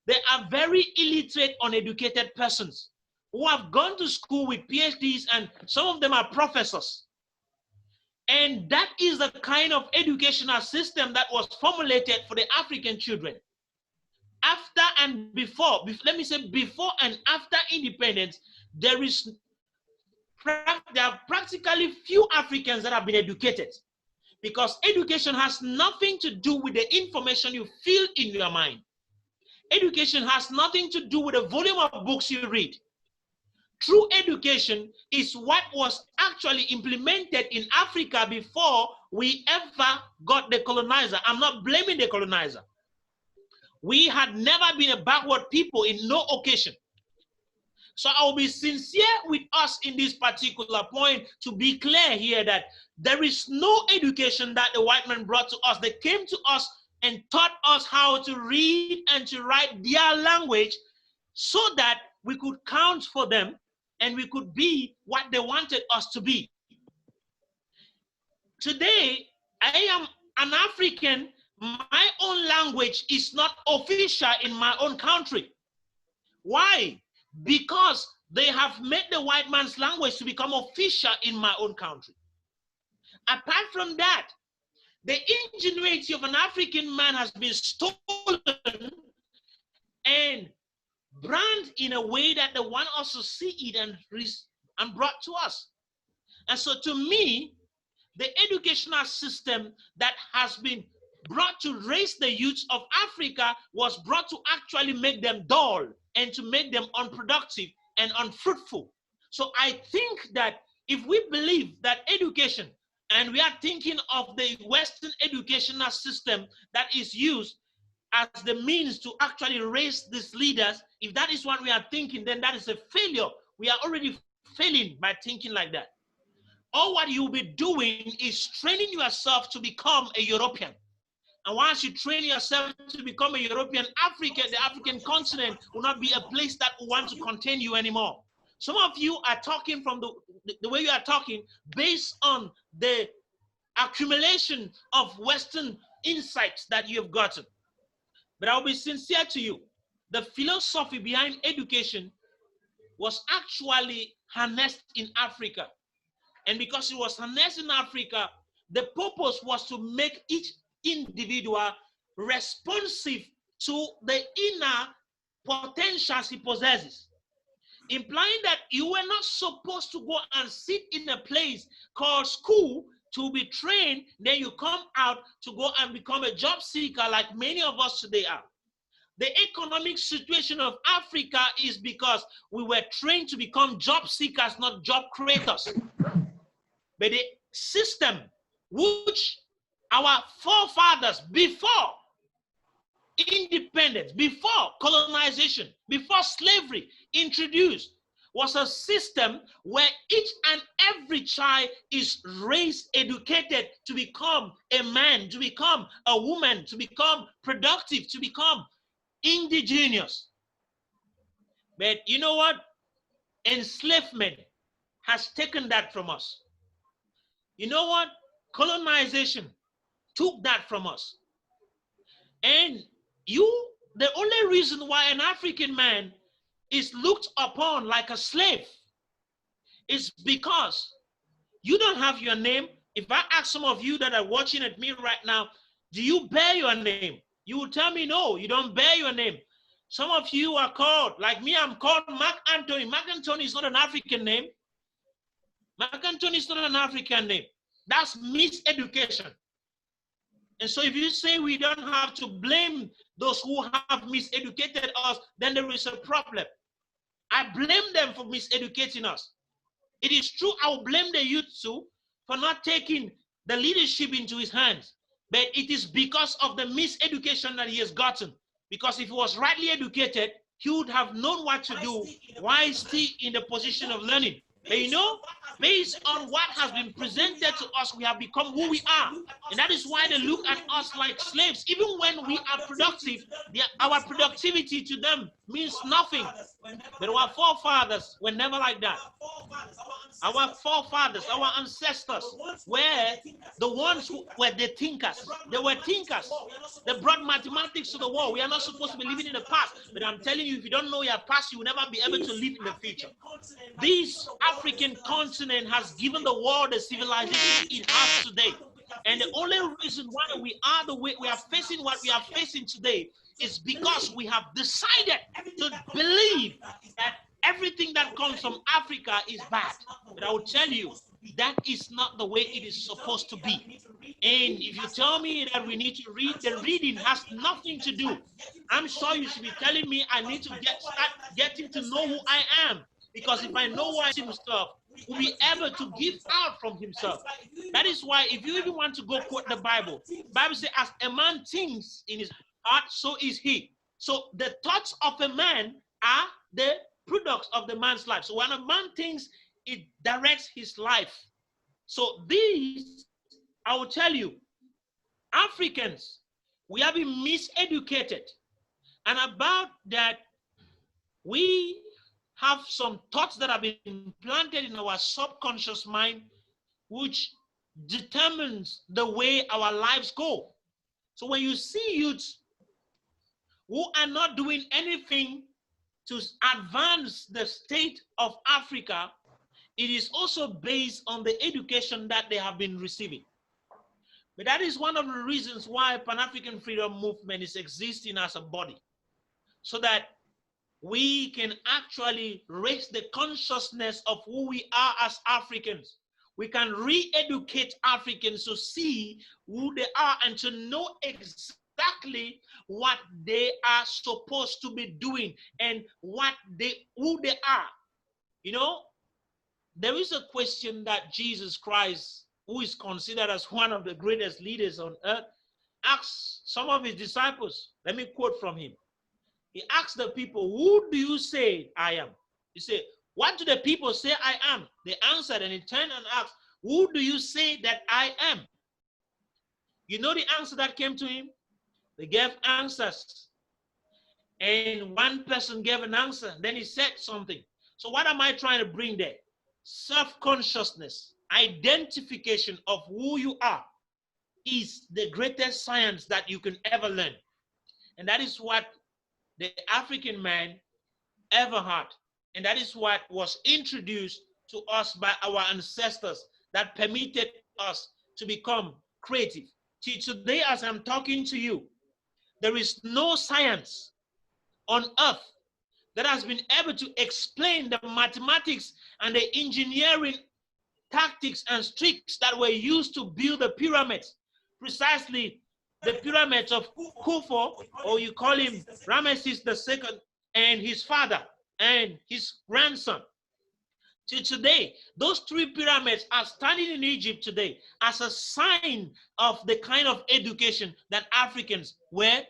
C: There are very illiterate, uneducated persons who have gone to school with PhDs, and some of them are professors. And that is the kind of educational system that was formulated for the African children. After and before, let me say before and after independence, there are practically few Africans that have been educated, because education has nothing to do with the information you feel in your mind. Education has nothing to do with the volume of books you read. True education is what was actually implemented in Africa before we ever got the colonizer. I'm not blaming the colonizer. We had never been a backward people in no occasion. So I'll be sincere with us in this particular point to be clear here that there is no education that the white man brought to us. They came to us and taught us how to read and to write their language so that we could count for them and we could be what they wanted us to be. Today, I am an African. My own language is not official in my own country. Why? Because they have made the white man's language to become official in my own country. Apart from that, the ingenuity of an African man has been stolen and branded in a way that they want us to see it and brought to us. And so to me, the educational system that has been brought to raise the youth of Africa was brought to actually make them dull and to make them unproductive and unfruitful. So I think that if we believe that education, and we are thinking of the Western educational system that is used as the means to actually raise these leaders, if that is what we are thinking, then that is a failure. We are already failing by thinking like that. All what you'll be doing is training yourself to become a European. And once you train yourself to become a European, the African continent will not be a place that will want to contain you anymore. Some of you are talking from the way you are talking based on the accumulation of Western insights that you have gotten. But I'll be sincere to you. The philosophy behind education was actually harnessed in Africa. And because it was harnessed in Africa, the purpose was to make each individual responsive to the inner potentials he possesses, implying that you were not supposed to go and sit in a place called school to be trained, then you come out to go and become a job seeker like many of us today are. The economic situation of Africa is because we were trained to become job seekers, not job creators. But the system which our forefathers, before independence, before colonization, before slavery introduced, was a system where each and every child is raised, educated to become a man, to become a woman, to become productive, to become indigenous. But you know what? Enslavement has taken that from us. You know what? Colonization took that from us. And the only reason why an African man is looked upon like a slave is because you don't have your name. If I ask some of you that are watching at me right now, do you bear your name? You will tell me, no, you don't bear your name. Some of you are called, like me, I'm called Mark Anthony. Mark Anthony is not an African name. Mark Anthony is not an African name. That's miseducation. And so if you say we don't have to blame those who have miseducated us, then there is a problem. I blame them for miseducating us. It is true, I will blame the youth too for not taking the leadership into his hands. But it is because of the miseducation that he has gotten. Because if he was rightly educated, he would have known what to do while still in the position of learning. But you know, based on what has been presented to us, we have become who we are. And that is why they look at us like slaves. Even when we are productive, our productivity to them means nothing. But our forefathers were never like that. Our forefathers, our ancestors were the ones who were the thinkers. They were thinkers. They brought mathematics to the world. We are not supposed to be living in the past. But I'm telling you, if you don't know your past, you will never be able to live in the future. This African continent has given the world the civilization it has today. And the only reason why we are the way we are facing what we are facing today is because we have decided to believe that everything that comes from Africa is bad. But I will tell you, that is not the way it is supposed to be. And if you tell me that we need to read, the reading has nothing to do. I'm sure you should be telling me I need to start getting to know who I am. Because if I know who I am himself, will be able to give out from himself. That is why if you even want to go quote the Bible says, as a man thinks in his heart, so is he. So the thoughts of a man are the products of the man's life. So when a man thinks, it directs his life. So these, I will tell you, Africans, we have been miseducated. And about that, we have some thoughts that have been planted in our subconscious mind, which determines the way our lives go. So when you see youths who are not doing anything to advance the state of Africa, it is also based on the education that they have been receiving. But that is one of the reasons why Pan-African Freedom Movement is existing as a body, so that we can actually raise the consciousness of who we are as Africans. We can re-educate Africans to see who they are and to know exactly what they are supposed to be doing and who they are. You know, there is a question that Jesus Christ, who is considered as one of the greatest leaders on earth, asked some of his disciples. Let me quote from him. He asked the people, who do you say I am? He said, what do the people say I am? They answered, and he turned and asked, who do you say that I am? You know the answer that came to him? They gave answers. And one person gave an answer, then he said something. So what am I trying to bring there? Self-consciousness, identification of who you are is the greatest science that you can ever learn. And that is what the African man ever had. And that is what was introduced to us by our ancestors that permitted us to become creative. till today as I'm talking to you, there is no science on earth that has been able to explain the mathematics and the engineering tactics and tricks that were used to build the pyramids. Precisely the pyramids of Khufu, or you call him Ramesses II, and his father and his grandson. Till today, those three pyramids are standing in Egypt today as a sign of the kind of education that Africans were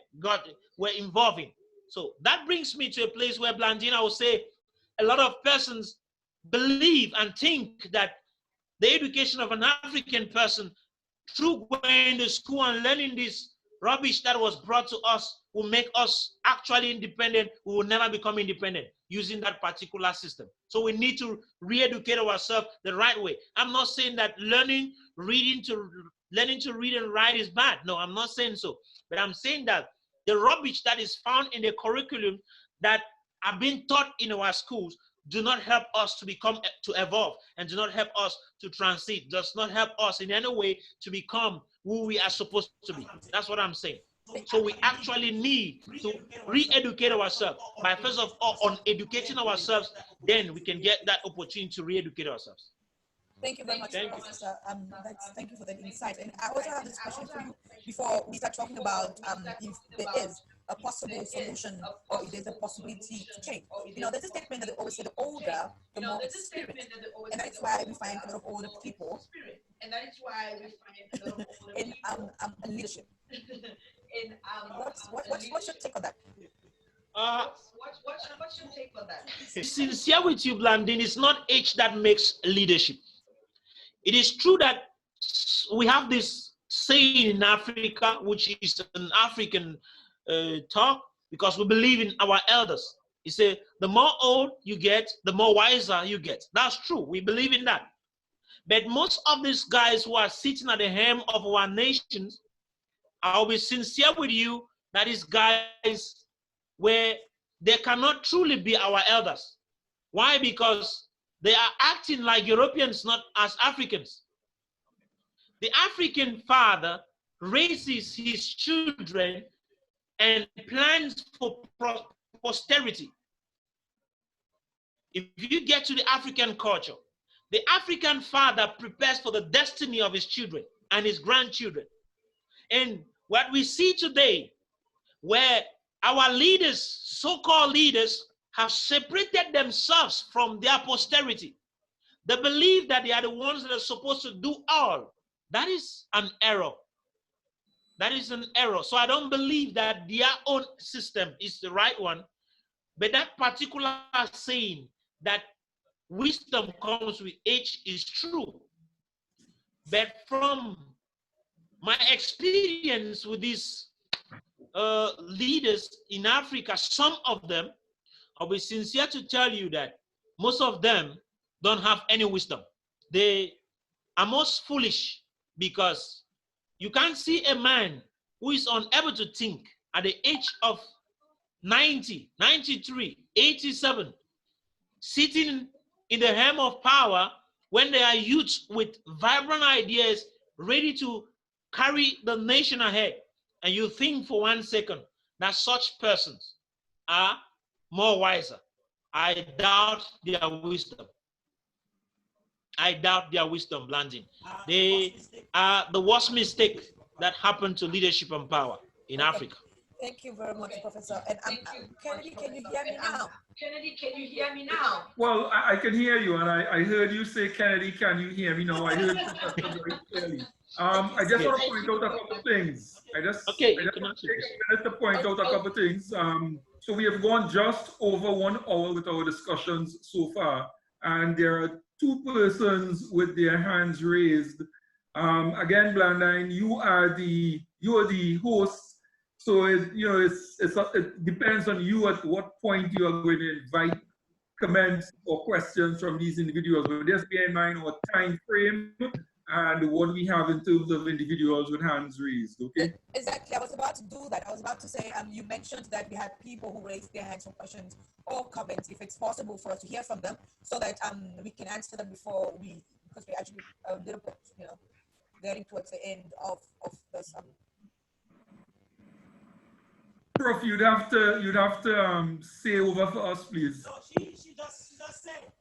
C: involved in. So that brings me to a place where Blandina will say a lot of persons believe and think that the education of an African person through going to school and learning this rubbish that was brought to us will make us actually independent. We will never become independent using that particular system. So we need to re-educate ourselves the right way. I'm not saying that learning to read and write is bad. No, I'm not saying so. But I'm saying that the rubbish that is found in the curriculum that are being taught in our schools do not help us to evolve, and do not help us to transit, does not help us in any way to become who we are supposed to be. That's what I'm saying. So we actually need to re-educate ourselves by first of all on educating ourselves, then we can get that opportunity to re-educate ourselves.
B: Thank you very much, Professor. Thank you for that insight. And I also have this question for you before we start talking about if there is a possible solution or if there's a possibility to change. You know, there's a statement that they always say the older, the more experience. And that's why we find a lot of older people in leadership. What's your take on that?
C: What's your take on that? Sincere with you, Blandine, it's not age that makes leadership. It is true that we have this saying in Africa, which is an African talk, because we believe in our elders. You say, the more old you get, the more wiser you get. That's true. We believe in that. But most of these guys who are sitting at the helm of our nations, I'll be sincere with you, that is guys where they cannot truly be our elders. Why? Because they are acting like Europeans, not as Africans. The African father raises his children and plans for posterity. If you get to the African culture, the African father prepares for the destiny of his children and his grandchildren. And what we see today, where our leaders, so-called leaders, have separated themselves from their posterity. They believe that they are the ones that are supposed to do all. That is an error. That is an error. So I don't believe that their own system is the right one. But that particular saying that wisdom comes with age is true. But from my experience with these leaders in Africa, some of them, I'll be sincere to tell you that most of them don't have any wisdom. They are most foolish, because you can't see a man who is unable to think at the age of 90, 93, 87, sitting in the helm of power when they are youths with vibrant ideas ready to carry the nation ahead. And you think for 1 second that such persons are more wiser. I doubt their wisdom. I doubt their wisdom, Blandine. They are the worst mistake that happened to leadership and power in Africa.
B: Thank you very much, Professor. And Kennedy, can you hear me now?
G: Kennedy, can you hear me now?
A: Well, I can hear you, and I heard you say, Kennedy, can you hear me now? I heard you very clearly. I just want to point out a couple of things. I just take a minute to point out a couple of things. So we have gone just over 1 hour with our discussions so far, and there are 2 persons with their hands raised. Again, Blandine, you are the host. So it depends on you at what point you are going to invite comments or questions from these individuals. But just bear in mind our time frame and what we have in terms of individuals with hands raised, okay?
B: Exactly, I was about to do that. I was about to say, you mentioned that we had people who raised their hands for questions or comments, if it's possible for us to hear from them, so that we can answer them because we actually a little bit, getting towards the end of this.
A: Prof, you'd have to say over for us, please.
H: No, she just said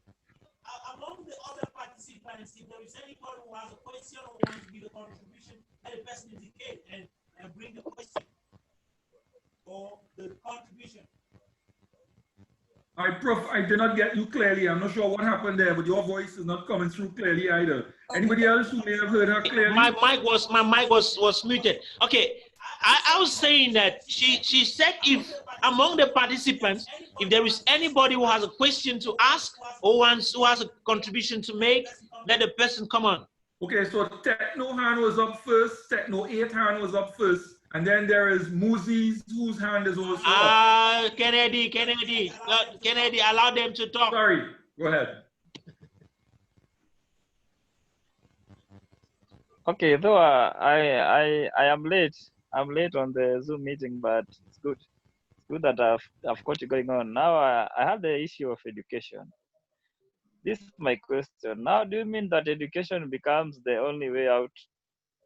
H: among the other participants, if there is anybody who has a question or wants to give a contribution, let the person indicate and bring the question or the contribution.
A: Prof, I did not get you clearly. I'm not sure what happened there, but your voice is not coming through clearly either. Anybody else who may have heard her clearly?
C: My mic was muted. Okay, I was saying that she said if among the participants, if there is anybody who has a question to ask or who has a contribution to make, let the person come on.
A: Okay, so Techno hand was up first, Techno 8 hand was up first, and then there is Moosey's, whose hand is also up.
C: Kennedy, allow them to talk.
A: Sorry, go ahead.
E: Okay, though I am late. I'm late on the Zoom meeting, but it's good. It's good that I've got you going on. Now I have the issue of education. This is my question. Now, do you mean that education becomes the only way out,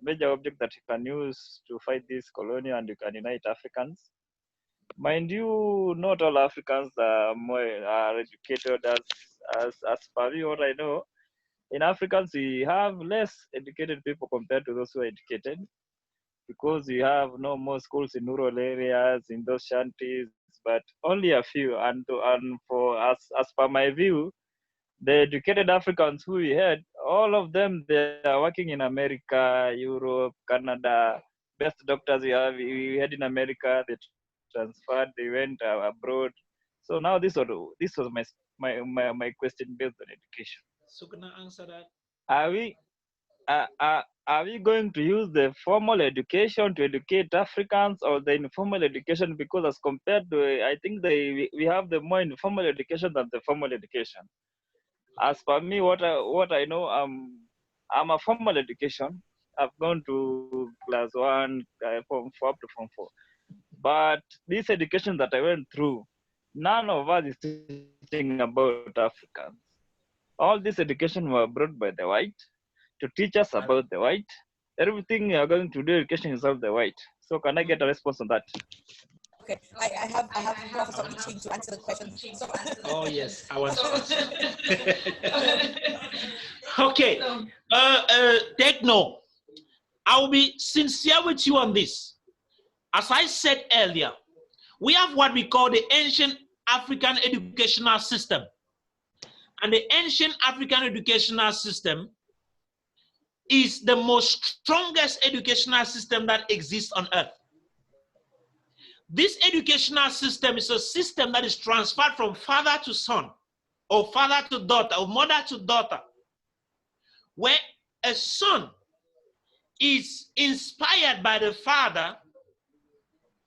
E: major object that you can use to fight this colonial and you can unite Africans? Mind you, not all Africans are educated as per me, what I know. In Africans, we have less educated people compared to those who are educated, because we have no more schools in rural areas, in those shanties, but only a few. And for as per my view, the educated Africans who we had, all of them, they are working in America, Europe, Canada. Best doctors we had in America, they transferred, they went abroad. So now this was my question based on education.
C: So can I answer that?
E: Are we going to use the formal education to educate Africans, or the informal education? Because as compared to, I think we have the more informal education than the formal education. As for me, what I know, I'm a formal education. I've gone to class 1, Form 4 up to Form 4. But this education that I went through, none of us is teaching about Africans. All this education were brought by the white to teach us about the white. Everything you are going to do education is of the white. So can I get a response on that?
B: Okay, I have Professor Iching to answer the question. So,
C: oh yes, I want to. Okay, Techno, I will be sincere with you on this. As I said earlier, we have what we call the ancient African educational system. And the ancient African educational system is the most strongest educational system that exists on earth. This educational system is a system that is transferred from father to son, or father to daughter, or mother to daughter, where a son is inspired by the father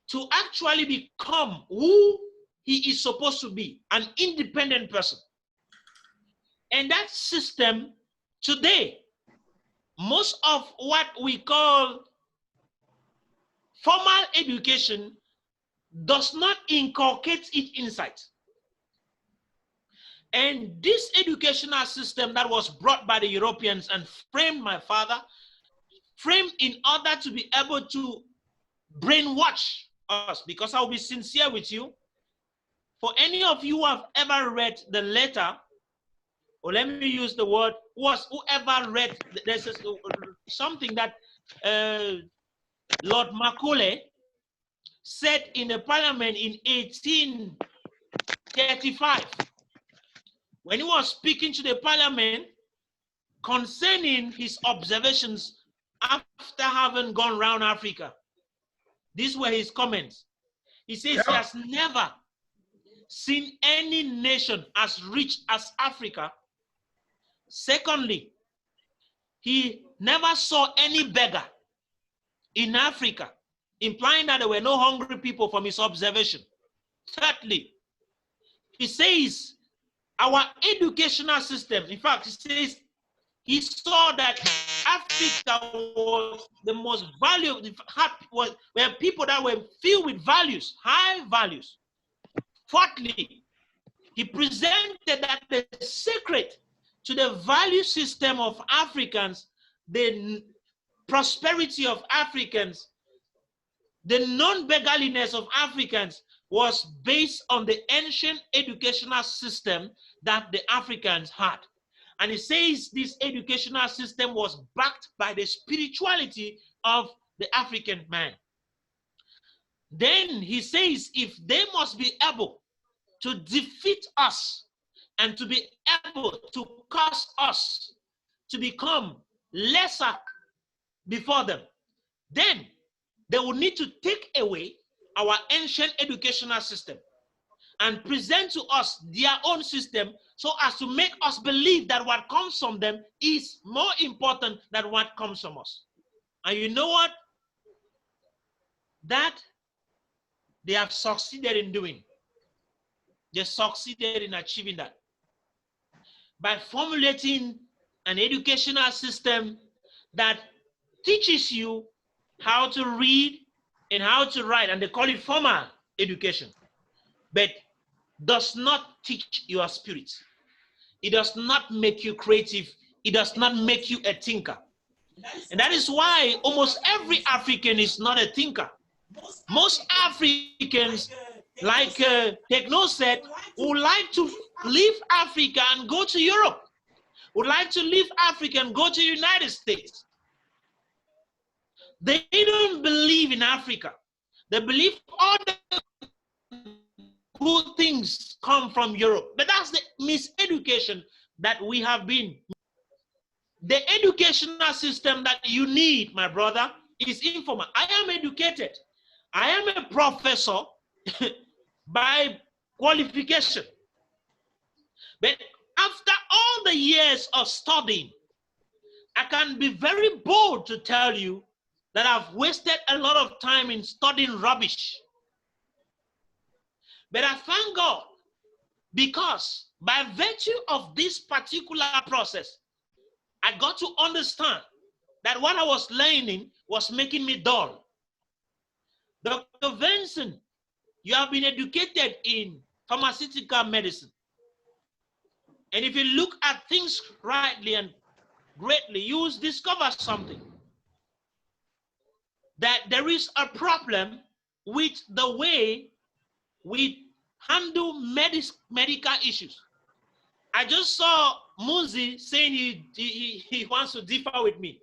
C: to actually become who he is supposed to be, an independent person. And that system today, most of what we call formal education does not inculcate it inside. And this educational system that was brought by the Europeans and framed my father, framed in order to be able to brainwash us, because I'll be sincere with you. For any of you who have ever read the letter, or let me use the word, whoever read, there's something that Lord Macaulay said in the parliament in 1835, when he was speaking to the parliament concerning his observations after having gone around Africa. These were his comments. He says he has never seen any nation as rich as Africa. Secondly, he never saw any beggar in Africa, implying that there were no hungry people from his observation. Thirdly, he says our educational system, in fact, he says he saw that Africa was the most valuable, were people that were filled with values, high values. Fourthly, he presented that the secret to the value system of Africans, the prosperity of Africans, the non-beggarliness of Africans was based on the ancient educational system that the Africans had. And it says this educational system was backed by the spirituality of the African man. Then he says, if they must be able to defeat us and to be able to cause us to become lesser before them, then they will need to take away our ancient educational system and present to us their own system so as to make us believe that what comes from them is more important than what comes from us. And you know what? That they have succeeded in doing. They succeeded in achieving that by formulating an educational system that teaches you how to read and how to write, and they call it formal education, but does not teach your spirit. It does not make you creative. It does not make you a thinker. And that is why almost every African is not a thinker. Most Africans, like Techno said, would like to leave Africa and go to Europe, would like to leave Africa and go to the United States. They don't believe in Africa. They believe all the good things come from Europe. But that's the miseducation that we have been. The educational system that you need, my brother, is informal. I am educated. I am a professor by qualification. But after all the years of studying, I can be very bold to tell you that I've wasted a lot of time in studying rubbish. But I thank God, because by virtue of this particular process, I got to understand that what I was learning was making me dull. Dr. Vincent, you have been educated in pharmaceutical medicine. And if you look at things rightly and greatly, you will discover something. That there is a problem with the way we handle medical issues. I just saw Muzi saying he wants to differ with me.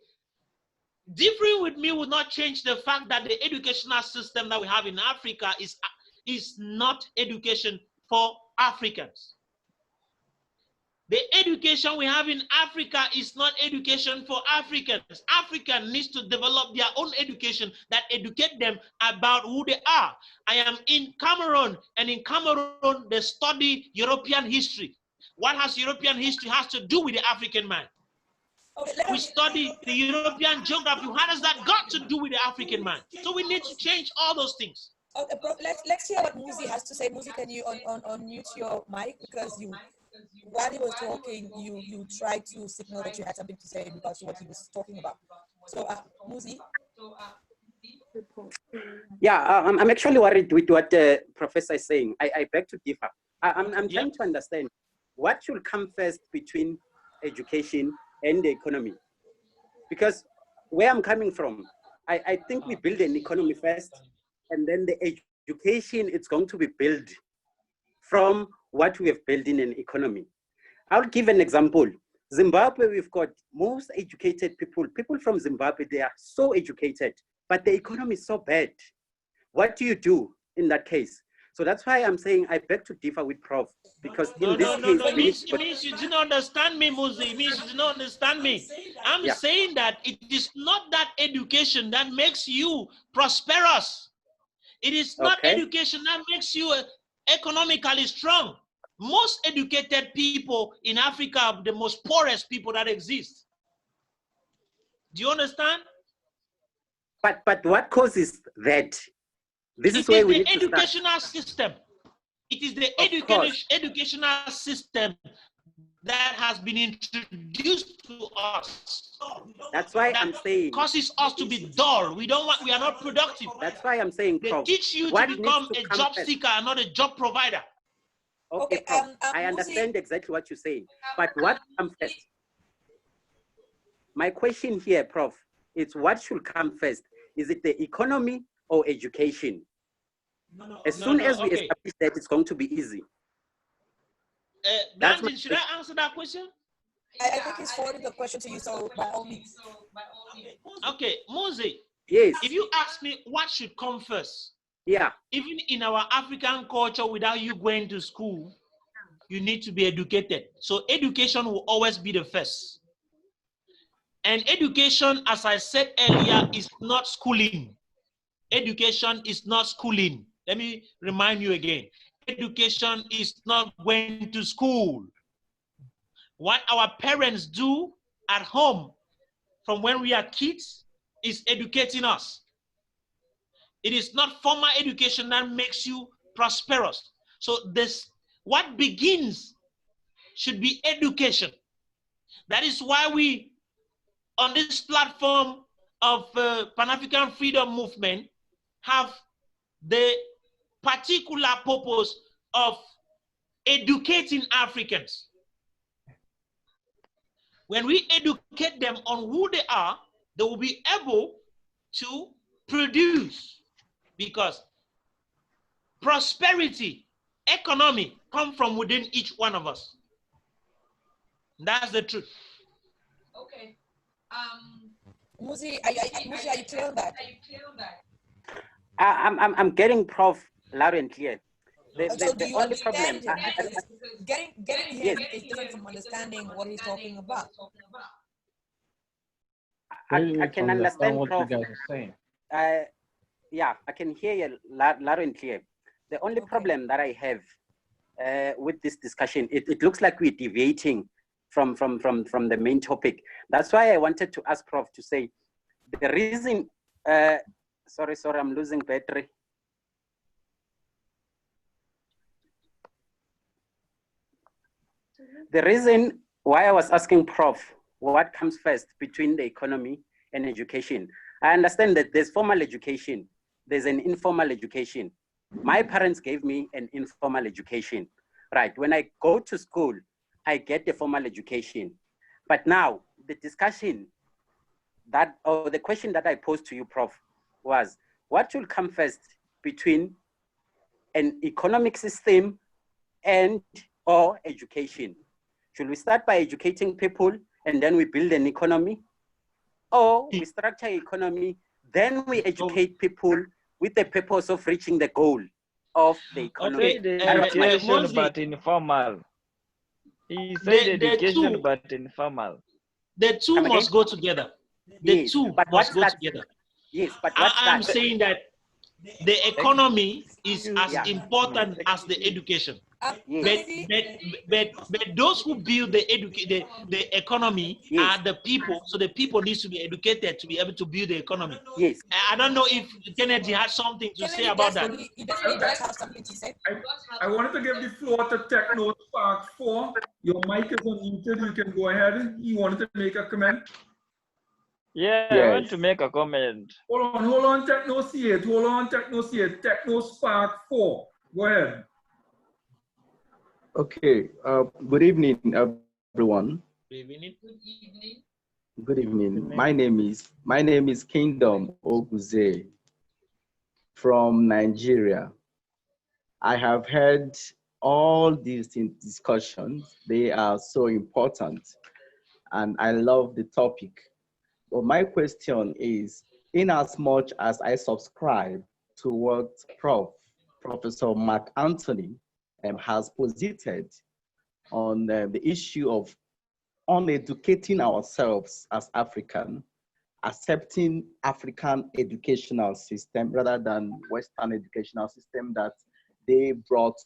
C: Differing with me will not change the fact that the educational system that we have in Africa is not education for Africans. The education we have in Africa is not education for Africans. Africans need to develop their own education that educate them about who they are. I am in Cameroon, and in Cameroon, they study European history. What has European history has to do with the African man? Okay, we study the European geography. How does that got to do with the African man? So we need to change all those things.
B: Okay, bro, let's hear what Muzi has to say. Muzi, can you unmute your mic, because while he was talking, you tried to signal that you had something to say in regards to what he was talking about. So, Muzi.
I: Yeah, I'm actually worried with what the professor is saying. I beg to differ. I'm trying to understand what should come first between education and the economy. Because where I'm coming from, I think we build an economy first, and then the education is going to be built from what we have built in an economy. I'll give an example. Zimbabwe, we've got most educated people from Zimbabwe, they are so educated, but the economy is so bad. What do you do in that case? So that's why I'm saying I beg to differ with Prof. Because in this case,
C: it means you didn't understand me, Muzi. It means you didn't understand me. I'm saying that it is not that education that makes you prosperous. It is not education that makes you economically strong. Most educated people in Africa are the most poorest people that exist. Do you understand?
I: But what causes that? This is where we need to start.
C: It is the educational system. It is the educational system that has been introduced to us.
I: That's why I'm saying
C: causes us to be dull. We are not productive.
I: That's why I'm saying, Prof,
C: they teach you to become a job seeker and not a job provider.
I: Okay, Prof, I understand exactly what you're saying, but what comes first? My question here, Prof, It's what should come first. Is it the economy or education? As soon as we establish that, it's going to be easy.
C: Brandon, should I answer that question?
B: I think he's forwarding the question to you, so by all means.
C: Okay, Mose.
I: Yes.
C: If you ask me what should come first,
I: yeah.
C: Even in our African culture, without you going to school, you need to be educated. So education will always be the first. And education, as I said earlier, is not schooling. Education is not schooling. Let me remind you again. Education is not going to school. What our parents do at home from when we are kids is educating us. It is not formal education that makes you prosperous. So this, what begins should be education. That is why we, on this platform of Pan-African Freedom Movement, have the particular purpose of educating Africans. When we educate them on who they are, they will be able to produce, because prosperity, economy come from within each one of us. That's the truth.
G: Okay.
B: Muzi, are you clear on that?
I: I'm getting Prof loud and clear.
B: So do
I: the
B: you
I: only problem,
B: understand him? Getting him is different from understanding what he's talking about.
I: I can understand
D: what
I: Prof.
D: you guys are saying.
I: Yeah, I can hear you loud and clear. The only problem that I have with this discussion, it looks like we're deviating from the main topic. That's why I wanted to ask Prof to say the reason. Sorry, I'm losing battery. The reason why I was asking Prof what comes first between the economy and education. I understand that there's formal education, there's an informal education. My parents gave me an informal education, right? When I go to school, I get the formal education. But now the discussion or the question that I posed to you, Prof, was what will come first between an economic system and or education? Should we start by educating people and then we build an economy? Or we structure economy, then we educate people with the purpose of reaching the goal of the economy?
E: He said education, but informal. He said education, but informal.
C: The two must go together. The two must go together.
I: Yes, but
C: I'm saying that the economy is as important as the education. But those who build the economy are the people, so the people need to be educated to be able to build the economy.
I: Yes.
C: I don't know if Kennedy has something to say about that.
B: He definitely does have something to say.
A: I wanted to give the floor to Techno Spark 4. Your mic is unmuted. You can go ahead. You wanted to make a comment?
E: Yeah, yes. I want to make a comment.
A: Hold on, Techno C8. Hold on, Techno C8. Techno Spark 4. Go ahead.
J: Okay. Good evening, everyone.
C: Good evening.
J: Good evening. My name is Kingdom Oguze from Nigeria. I have heard all these discussions. They are so important, and I love the topic. But my question is, in as much as I subscribe to what Professor Mark Anthony has posited on the issue of uneducating ourselves as African, accepting African educational system rather than Western educational system that they brought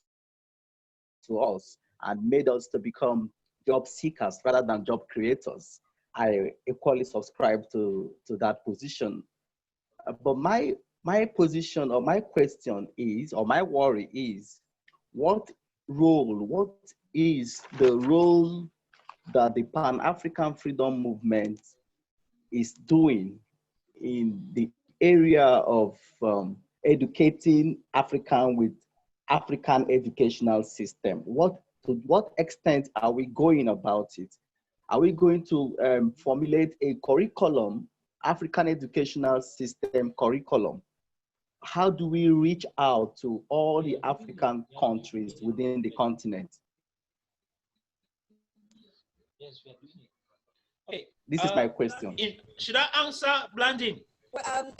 J: to us and made us to become job seekers rather than job creators. I equally subscribe to that position. But my position or my question is, or my worry is, what is the role that the Pan-African Freedom Movement is doing in the area of educating African with African educational system? To what extent are we going about it? Are we going to formulate a curriculum African educational system curriculum, how do we reach out to all the African countries within the continent?
C: Okay.
J: This is my question.
C: Should I answer, Blandin?
B: Well,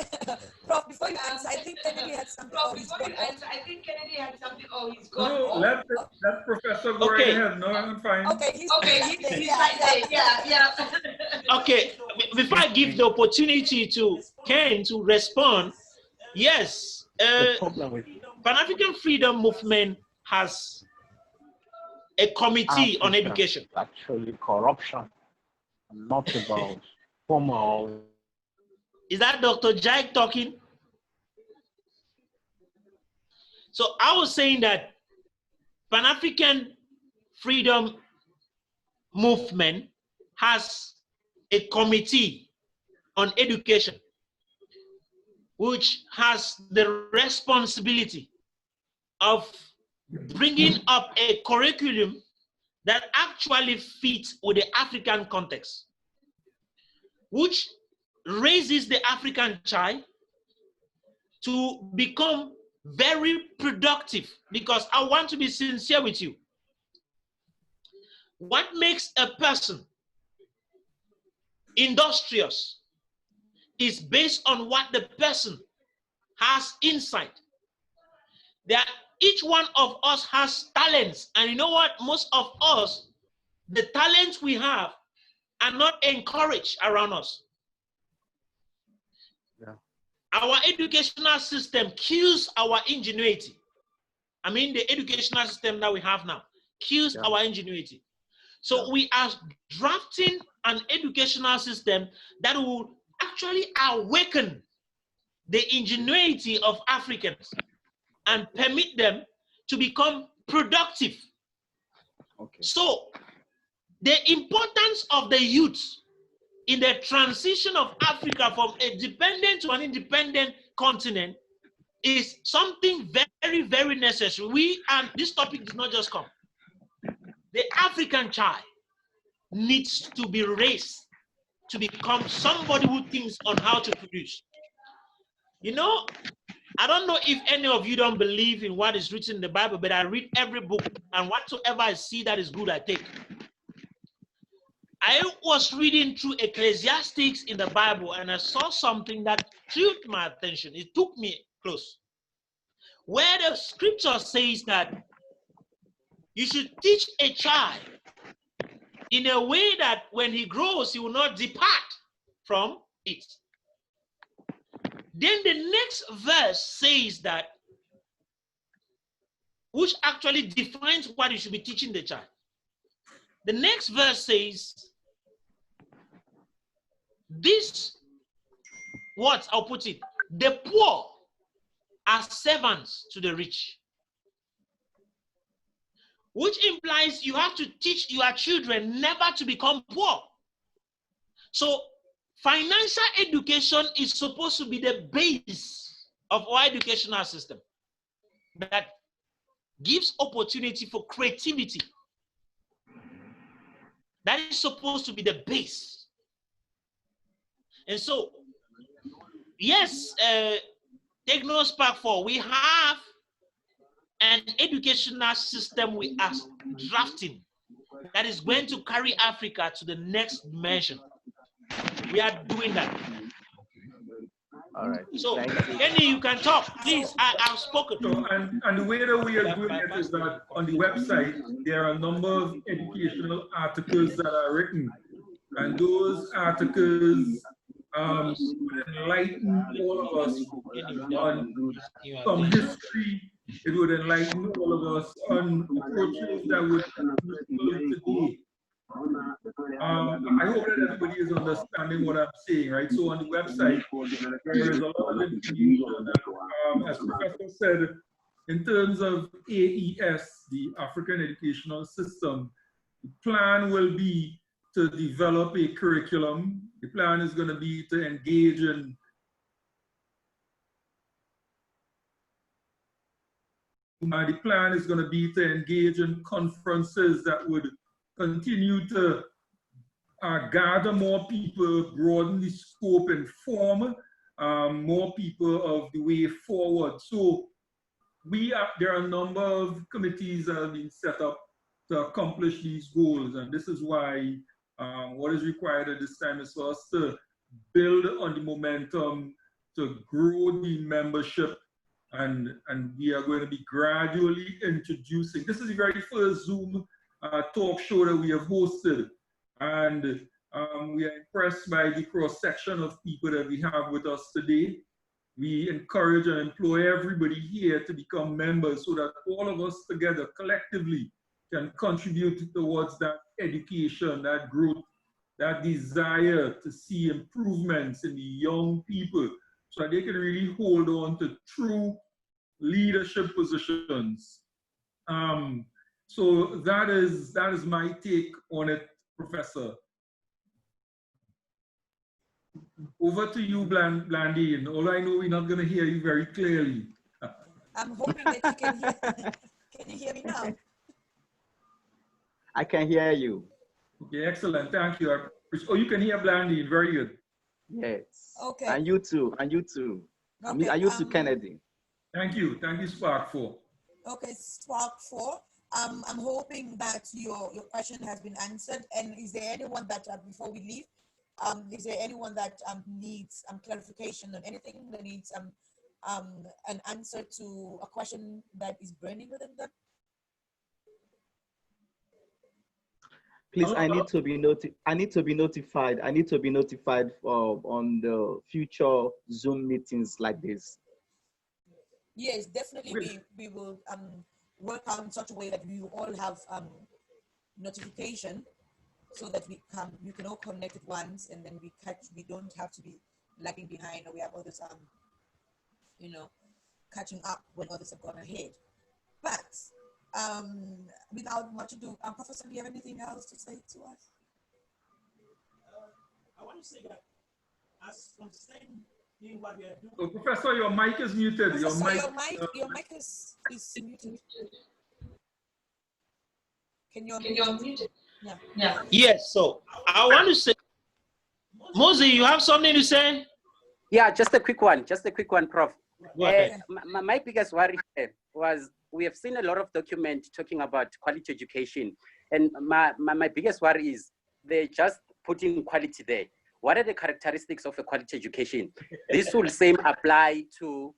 B: Prof, before you answer, I think Kennedy had something.
G: Prof, before you answer, I think Kennedy had something. Oh, he's gone.
A: No, let Professor go right ahead. No, I'm fine.
B: Okay, he's
G: right there. Yeah.
C: Okay, before I give the opportunity to Ken to respond, yes, Pan-African Freedom Movement has a committee on education.
F: Actually, corruption, not about formal.
C: Is that Dr. Jack talking? So I was saying that Pan-African Freedom Movement has a committee on education, which has the responsibility of bringing up a curriculum that actually fits with the African context, which raises the African child to become very productive. Because I want to be sincere with you. What makes a person industrious is based on what the person has inside. Each one of us has talents, and you know what? Most of us, the talents we have are not encouraged around us.
F: Yeah.
C: Our educational system kills our ingenuity. I mean, the educational system that we have now kills our ingenuity. So we are drafting an educational system that will actually awaken the ingenuity of Africans and permit them to become productive. Okay. So the importance of the youth in the transition of Africa from a dependent to an independent continent is something very, very necessary. This topic did not just come. The African child needs to be raised to become somebody who thinks on how to produce. You know, I don't know if any of you don't believe in what is written in the Bible, but I read every book, and whatsoever I see that is good, I take. I was reading through Ecclesiastes in the Bible, and I saw something that drew my attention. It took me close. Where the scripture says that you should teach a child in a way that when he grows, he will not depart from it. Then the next verse says that, which actually defines what you should be teaching the child. The next verse says, this, what I'll put it, the poor are servants to the rich. Which implies you have to teach your children never to become poor. So financial education is supposed to be the base of our educational system that gives opportunity for creativity. That is supposed to be the base. And so, yes, Technospark 4, we have an educational system we are drafting that is going to carry Africa to the next dimension. We are doing that.
J: All right.
C: So, Kenny, you can talk. Please, I've spoken.
A: So, and the way that we are doing it is that on the website, there are a number of educational articles that are written. And those articles enlighten all of us on some history. It would enlighten all of us on approaches that would be today. I hope that everybody is understanding what I'm saying, right? So on the website, there is a lot of information that, as Professor said, in terms of AES, the African Educational System, the plan will be to develop a curriculum. The plan is going to be to engage in the plan is going to be to engage in conferences that would continue to gather more people, broaden the scope, inform more people of the way forward. So there are a number of committees that have been set up to accomplish these goals, and this is why what is required at this time is for us to build on the momentum, to grow the membership, and we are going to be gradually introducing. This is the very first Zoom talk show that we have hosted, and we are impressed by the cross-section of people that we have with us today. We encourage and employ everybody here to become members so that all of us together collectively can contribute towards that education, that growth, that desire to see improvements in the young people so that they can really hold on to true leadership positions. So that is my take on it, Professor. Over to you, Blandine. All I know, we're not going to hear you very clearly.
B: I'm hoping that you can hear. Can you hear me now?
J: I can hear you.
A: Okay, excellent. Thank you. Oh, you can hear Blandine. Very good.
J: Yes.
B: Okay.
J: And you too. And you too.
B: Okay,
J: and you too, Kennedy.
A: Thank you. Thank you, Spark 4.
B: Okay, Spark 4. I'm hoping that your question has been answered. And is there anyone that, before we leave, is there anyone that needs clarification on anything, that needs an answer to a question that is burning within them?
J: Please, I need to be notified. I need to be notified on the future Zoom meetings like this.
B: Yes, definitely. We will work out in such a way that we will all have notification, so that we can all connect at once, and then we don't have to be lagging behind, or we have others catching up when others have gone ahead. But without much ado, Professor, do you have anything else to say to us?
H: I want to say that as concerning what we are doing.
A: Oh, Professor, your mic is muted.
B: Professor, your mic is muted. Can you unmute it? Yeah.
C: Yes, so I want to say, Mosey, you have something to say?
I: Yeah, just a quick one, Prof.
C: My
I: biggest worry was we have seen a lot of documents talking about quality education, and my biggest worry is they're just putting quality there. What are the characteristics of a quality education? This will same apply to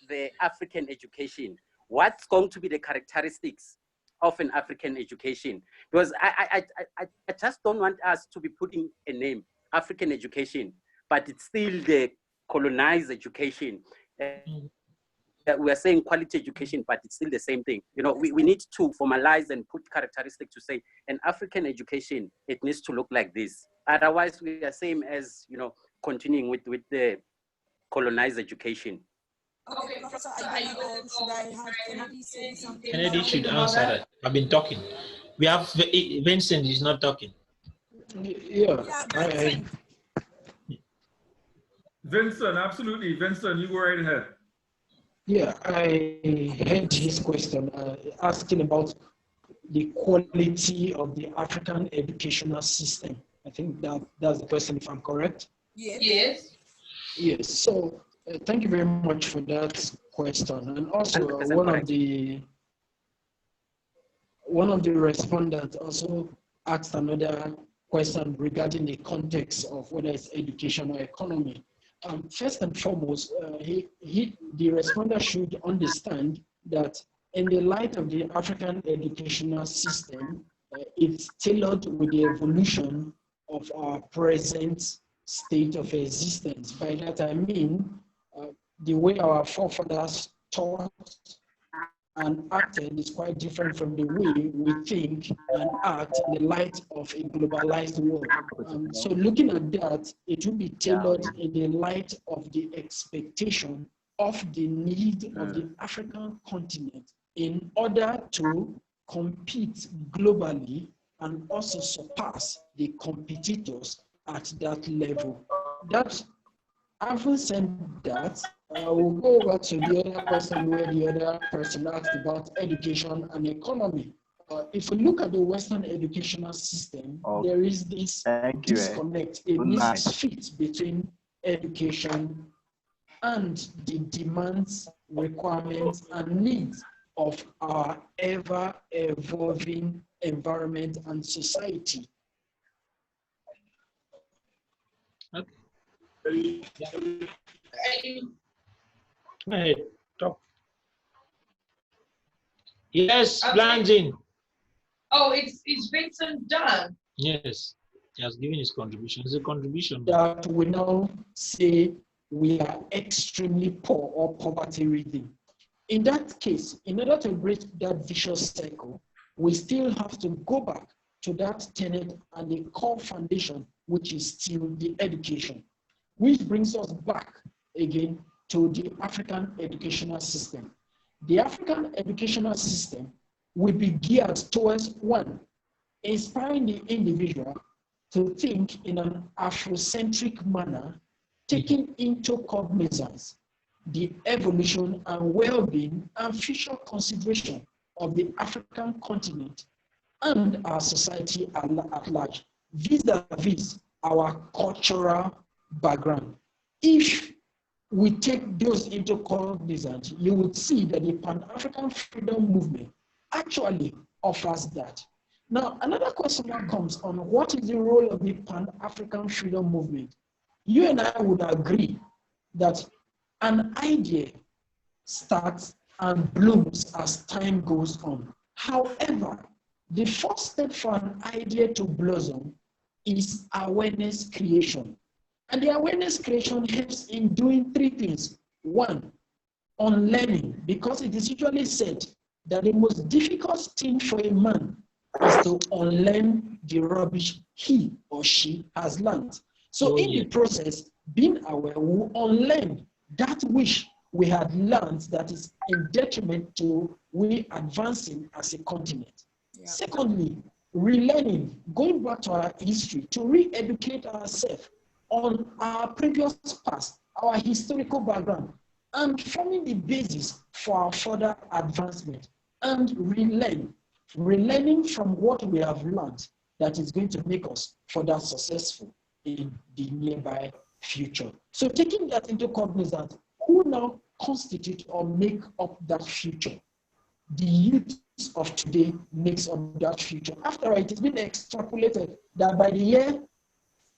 I: the African education. What's going to be the characteristics of an African education? Because I just don't want us to be putting a name, African education, but it's still the colonized education. We're saying quality education, but it's still the same thing. We need to formalize and put characteristics to say an African education, it needs to look like this. Otherwise, we are same as, continuing with the colonized education.
B: Okay, Professor, should I have Kennedy say something?
C: Kennedy should answer that. I've been talking. We have Vincent is not talking.
D: Yeah,
A: Vincent, absolutely. Vincent, you go right ahead.
D: Yeah, I heard his question asking about the quality of the African educational system. I think that's the question, if I'm correct.
B: Yes.
D: Yes. So thank you very much for that question. And also one of the respondents also asked another question regarding the context of whether it's education or economy. First and foremost, the responder should understand that in the light of the African educational system, it's tailored with the evolution of our present state of existence. By that I mean, the way our forefathers taught and acted is quite different from the way we think and act in the light of a globalized world. So looking at that, it will be tailored in the light of the expectation of the need of the African continent in order to compete globally and also surpass the competitors at that level. Having said that, we'll go over to the other question where the other person asked about education and economy. if we look at the Western educational system, there is this disconnect, a misfit between education and the demands, requirements, and needs of our ever-evolving environment and society.
C: Okay. Go ahead, talk. Yes, Blandin.
G: Oh, it's Vincent done.
C: Yes, he has given his contribution. It's a contribution.
D: That we now say we are extremely poor or poverty-ridden. In that case, in order to break that vicious cycle, we still have to go back to that tenet and the core foundation, which is still the education, which brings us back again to the African educational system. The African educational system will be geared towards one, inspiring the individual to think in an Afrocentric manner, taking into cognizance the evolution and well-being and future consideration of the African continent and our society at large, vis-a-vis our cultural background. If we take those into cognizance, you would see that the Pan-African freedom movement actually offers that. Now, another question that comes on what is the role of the Pan-African freedom movement? You and I would agree that an idea starts and blooms as time goes on. However, the first step for an idea to blossom is awareness creation. And the awareness creation helps in doing three things. One, unlearning, because it is usually said that the most difficult thing for a man is to unlearn the rubbish he or she has learned. So in the process, being aware, we unlearn that which we had learned that is in detriment to we advancing as a continent. Yeah. Secondly, relearning, going back to our history, to re-educate ourselves on our previous past, our historical background, and forming the basis for our further advancement, and relearning from what we have learned that is going to make us further successful in the nearby future. So taking that into cognizance, who now constitute or make up that future? The youth of today makes up that future. After all, it has been extrapolated that by the year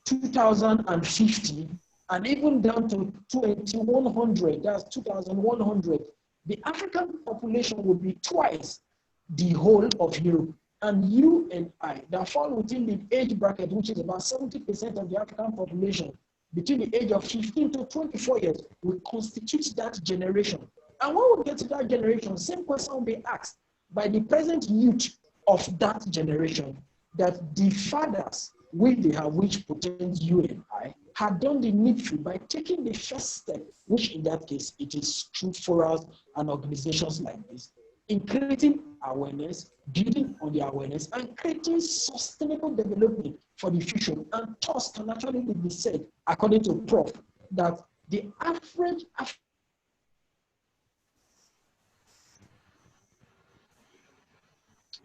D: 2050, and even down to 2100, that's 2100, the African population will be twice the whole of Europe. And you and I, that fall within the age bracket, which is about 70% of the African population, between the age of 15 to 24 years, will constitute that generation. And when we get to that generation, same question will be asked by the present youth of that generation, that the fathers, which pertains you and I, had done the needful by taking the first step, which in that case, it is through forums and organizations like this, in creating awareness, building on the awareness, and creating sustainable development for the future. And thus can actually be said, according to Prof, that the average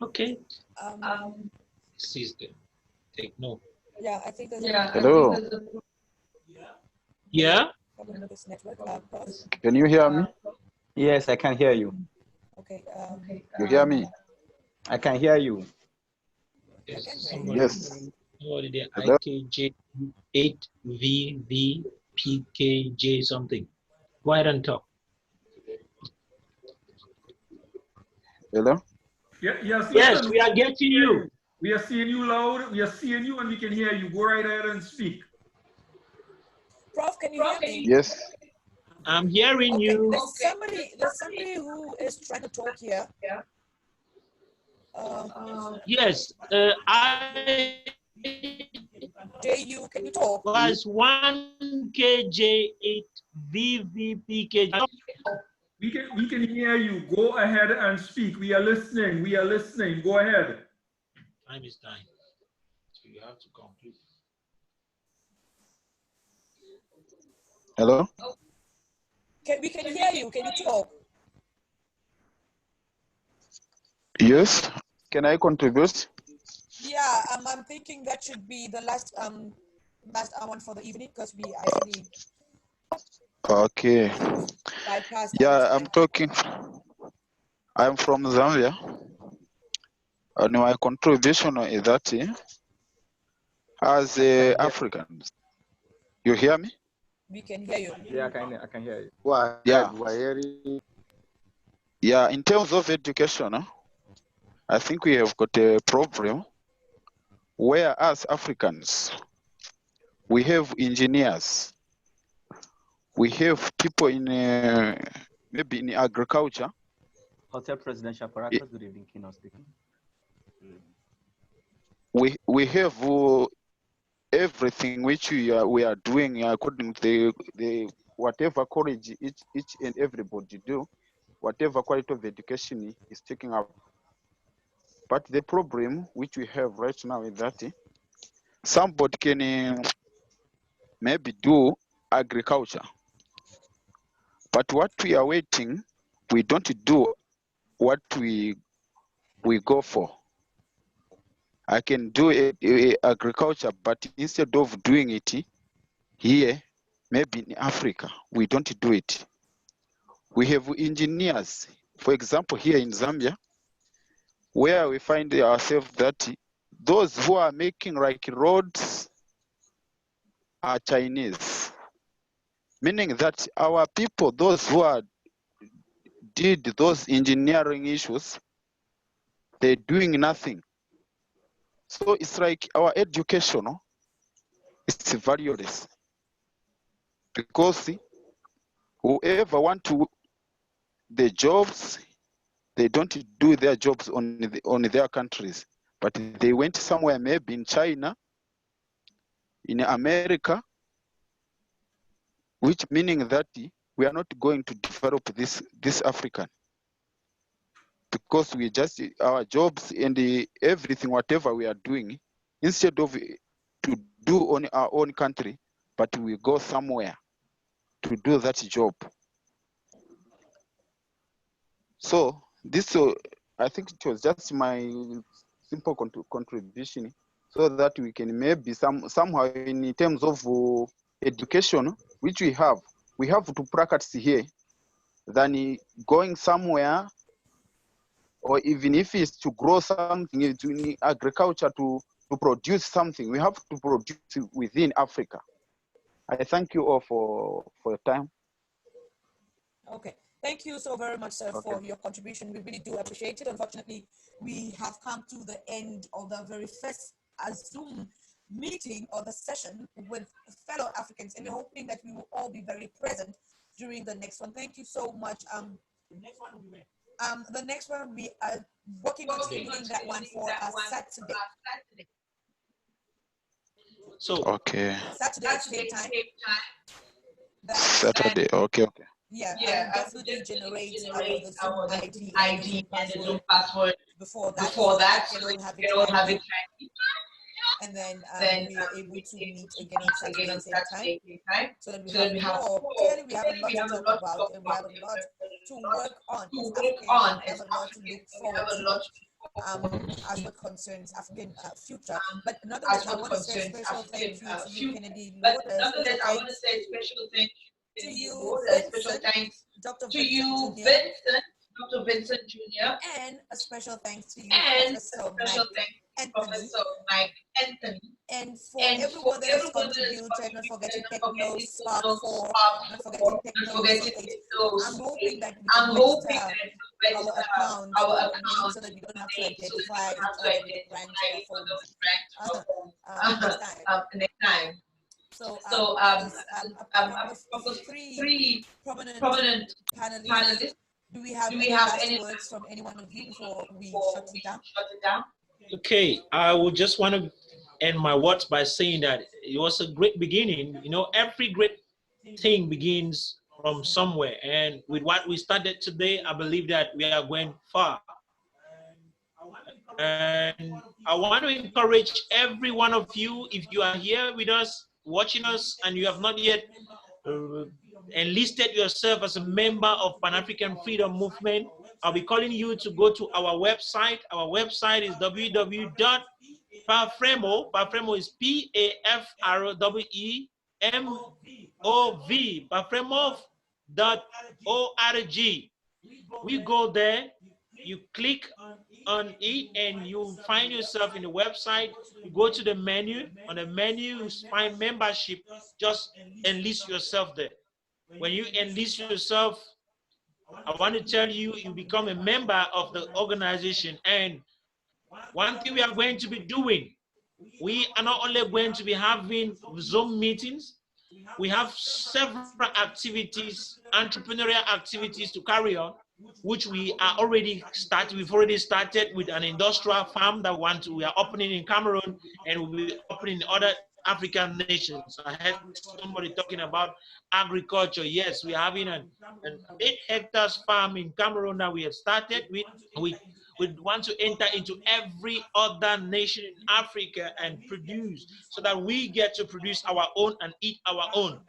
C: Okay. System. Take note.
B: Yeah, I think there's
K: Hello.
C: Yeah.
K: Can you hear me?
J: Yes, I can hear you.
B: Okay.
K: You hear me?
J: I can hear you.
K: Yes.
C: Somebody there,
K: Hello?
C: IKJ 8VV PKJ something. Go ahead and talk.
K: Hello?
A: Yes,
C: yes, we are getting you.
A: We are seeing you loud. We are seeing you and we can hear you. Go right ahead and speak.
B: Prof, can you hear me?
K: Yes.
C: I'm hearing you.
B: There's somebody who is trying to talk here.
C: Yes, I
B: JU, can you talk?
C: was 1KJ8VVPK.
A: We can hear you. Go ahead and speak. We are listening. We are listening. Go ahead.
C: Time is time. So you have to conclude.
K: Hello?
B: We can hear you. Can you talk?
K: Yes. Can I contribute?
B: Yeah, I'm thinking that should be the last one for the evening because we actually
K: Okay.
B: bypassed our
K: Yeah,
B: time.
K: I'm talking. I'm from Zambia. And my contribution is that as Africans, you hear me?
B: We can hear you.
L: Yeah, I can hear you.
K: Yeah. Yeah, in terms of education, I think we have got a problem where as Africans, we have engineers, we have people in maybe in agriculture.
L: Hotel Presidential Apparatus, good evening, Kino speaking.
K: We have everything which we are doing according to the whatever college each and everybody do, whatever quality of education is taking up. But the problem which we have right now is that somebody can maybe do agriculture, but what we are waiting, we don't do what we go for. I can do agriculture, but instead of doing it here, maybe in Africa, we don't do it. We have engineers, for example, here in Zambia, where we find ourselves that those who are making like roads are Chinese, meaning that our people, those who are did those engineering issues, they're doing nothing. So it's like our education is valueless, because whoever want to the jobs, they don't do their jobs on their countries, but they went somewhere, maybe in China, in America, which meaning that we are not going to develop this African, because we just our jobs and everything, whatever we are doing, instead of to do on our own country, but we go somewhere to do that job. So this, I think it was just my simple contribution, so that we can maybe somehow in terms of education, which we have to practice here than going somewhere, or even if it's to grow something in agriculture to produce something, we have to produce within Africa. I thank you all for your time.
B: Okay. Thank you so very much, sir, for your contribution. We really do appreciate it. Unfortunately, we have come to the end of the very first Zoom meeting or the session with fellow Africans, and we're hoping that we will all be very present during the next one. Thank you so much.
H: The next one will be when?
B: The next one, we are working on scheduling that one for Saturday.
C: So
K: okay.
B: Saturday, same time.
K: Saturday. Okay.
B: Yeah, I will definitely generate the Zoom ID and the Zoom password before that, so that you can all have it handy. And then we are able to meet again on Saturday at the same time, so that we have more. Clearly, we have a lot to talk about, and we have a lot to work on as Africans. We have a lot to look forward to as what concerns African future. But nonetheless, I want to say a special thank you to you, Kennedy. Lord, to you, Vincent, Dr. Vincent Jr., and a special thanks to you, Professor Mike Anthony, and for everyone that has contributed, not forgetting Techno Spark 4, not forgetting Techno C8. I'm hoping that we can register our account name so that we don't have to identify each other with brand phones next time. So three prominent panelists. Do we have any last words from any one of you before we shut it down?
C: Okay, I would just want to end my words by saying that it was a great beginning. You know, every great thing begins from somewhere. And with what we started today, I believe that we are going far. And I want to encourage every one of you, if you are here with us, watching us, and you have not yet enlisted yourself as a member of Pan-African Freedom Movement, I'll be calling you to go to our website. Our website is www.pafremo. Pafremo is PAFREEMOV. Pafremo.org. We go there, you click on it, and you find yourself in the website. You go to the menu. On the menu, you find membership. Just enlist yourself there. When you enlist yourself, I want to tell you, you become a member of the organization. And one thing we are going to be doing, we are not only going to be having Zoom meetings, we have several activities, entrepreneurial activities to carry on, which we are already started. We've already started with an industrial farm that we are opening in Cameroon, and we'll be opening in other African nations. I heard somebody talking about agriculture. Yes, we're having an 8 hectares farm in Cameroon that we have started with. We want to enter into every other nation in Africa and produce, so that we get to produce our own and eat our own.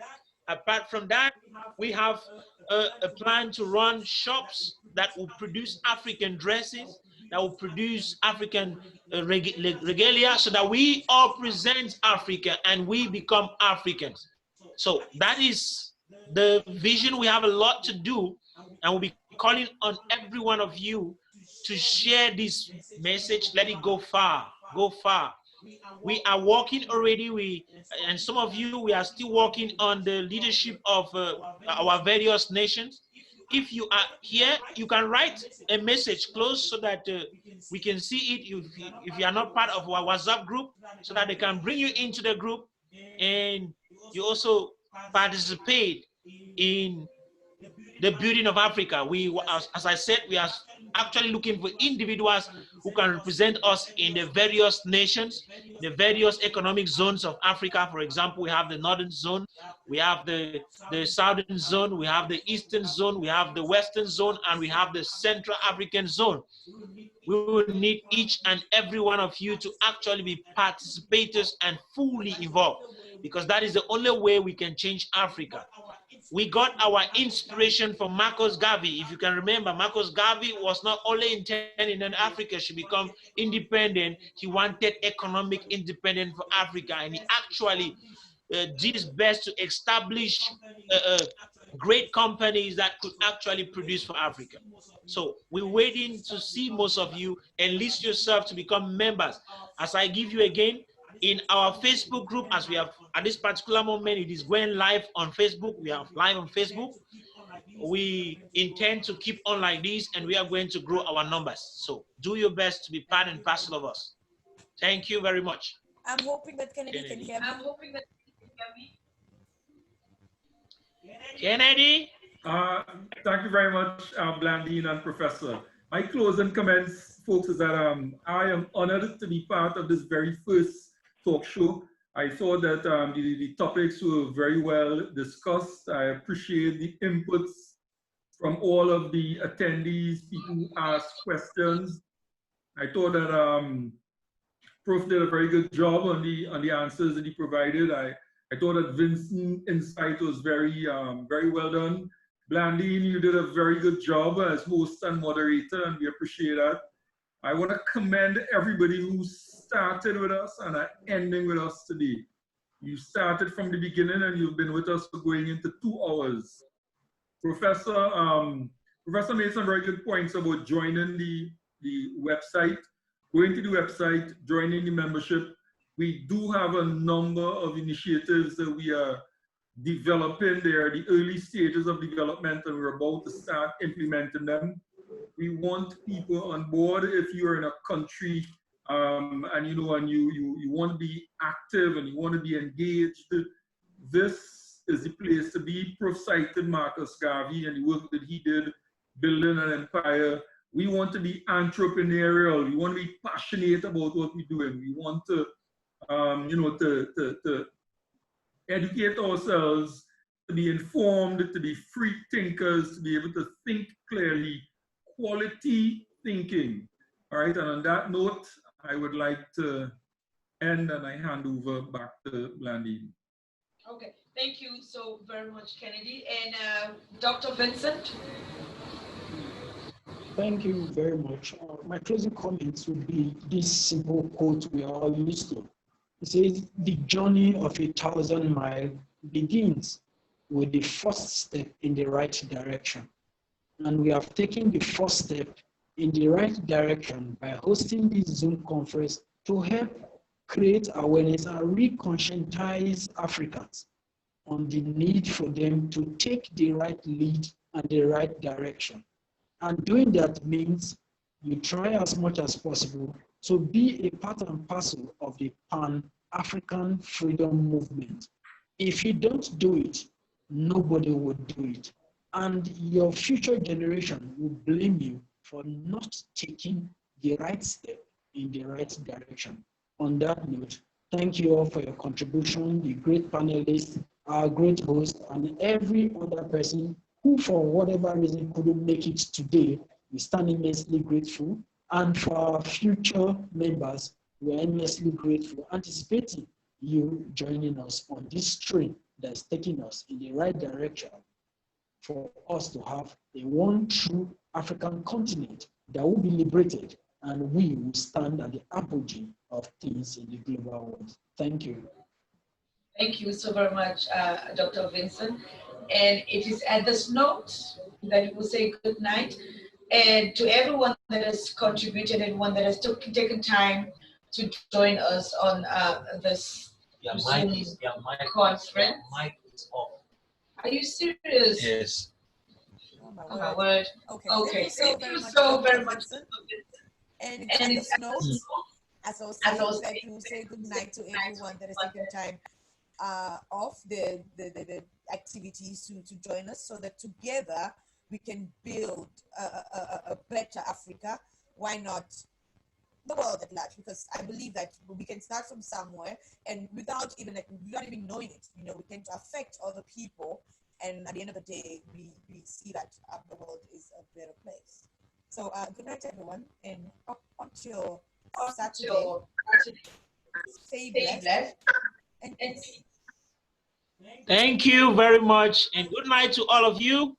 C: Apart from that, we have a plan to run shops that will produce African dresses, that will produce African regalia, so that we all present Africa and we become Africans. So that is the vision. We have a lot to do, and we'll be calling on every one of you to share this message. Let it go far, go far. We are working already, and some of you, we are still working on the leadership of our various nations. If you are here, you can write a message close so that we can see it. If you are not part of our WhatsApp group, so that they can bring you into the group, and you also participate in the building of Africa. As I said, we are actually looking for individuals who can represent us in the various nations, the various economic zones of Africa. For example, we have the northern zone, we have the southern zone, we have the eastern zone, we have the western zone, and we have the Central African zone. We will need each and every one of you to actually be participators and fully involved, because that is the only way we can change Africa. We got our inspiration from Marcus Garvey. If you can remember, Marcus Garvey was not only intending that Africa should become independent, he wanted economic independence for Africa, and he actually did his best to establish great companies that could actually produce for Africa. So we're waiting to see most of you enlist yourself to become members. As I give you again, in our Facebook group, as we have at this particular moment, it is going live on Facebook. We are live on Facebook. We intend to keep on like this, and we are going to grow our numbers. So do your best to be part and parcel of us. Thank you very much.
B: I'm hoping that Kennedy can hear me.
C: Kennedy?
A: Thank you very much, Blandine and Professor. My closing comments, folks, is that I am honored to be part of this very first talk show. I thought that the topics were very well discussed. I appreciate the inputs from all of the attendees, people who asked questions. I thought that Prof did a very good job on the answers that he provided. I thought that Vincent's insight was very well done. Blandine, you did a very good job as host and moderator, and we appreciate that. I want to commend everybody who started with us and are ending with us today. You started from the beginning and you've been with us for going into 2 hours. Professor made some very good points about joining the website, going to the website, joining the membership. We do have a number of initiatives that we are developing. They are the early stages of development, and we're about to start implementing them. We want people on board. If you're in a country and you want to be active and you want to be engaged, this is the place to be. Prof cited Marcus Garvey and the work that he did building an empire. We want to be entrepreneurial. We want to be passionate about what we're doing. We want to, to educate ourselves, to be informed, to be free thinkers, to be able to think clearly, quality thinking. All right, and on that note, I would like to end and I hand over back to Blandine.
G: Okay, thank you so very much, Kennedy. And Dr. Vincent?
D: Thank you very much. My closing comments would be this simple quote we are all used to. It says, the journey of 1,000 miles begins with the first step in the right direction. And we have taken the first step in the right direction by hosting this Zoom conference to help create awareness and re-conscientize Africans on the need for them to take the right lead and the right direction. And doing that means you try as much as possible to be a part and parcel of the Pan-African freedom movement. If you don't do it, nobody will do it. And your future generation will blame you for not taking the right step in the right direction. On that note, thank you all for your contribution, the great panelists, our great host, and every other person who, for whatever reason, couldn't make it today. We stand immensely grateful. And for our future members, we are immensely grateful, anticipating you joining us on this train that's taking us in the right direction for us to have a one true African continent that will be liberated, and we will stand at the apogee of things in the global world. Thank you.
G: Thank you so very much, Dr. Vincent. And it is at this note that we will say good night. And to everyone that has contributed, everyone that has taken time to join us on this Zoom conference.
C: Mic is off.
G: Are you serious?
C: Yes.
B: Oh my word. Okay.
G: Thank you so very much.
B: And at this note, as I was saying, that we will say good night to everyone that has taken time off the activities to join us, so that together we can build a better Africa. Why not the world at large? Because I believe that we can start from somewhere, and without even knowing it, we tend to affect other people, and at the end of the day, we see that the world is a better place. So good night, everyone, and up until Saturday, stay blessed and peace.
C: Thank you very much, and good night to all of you.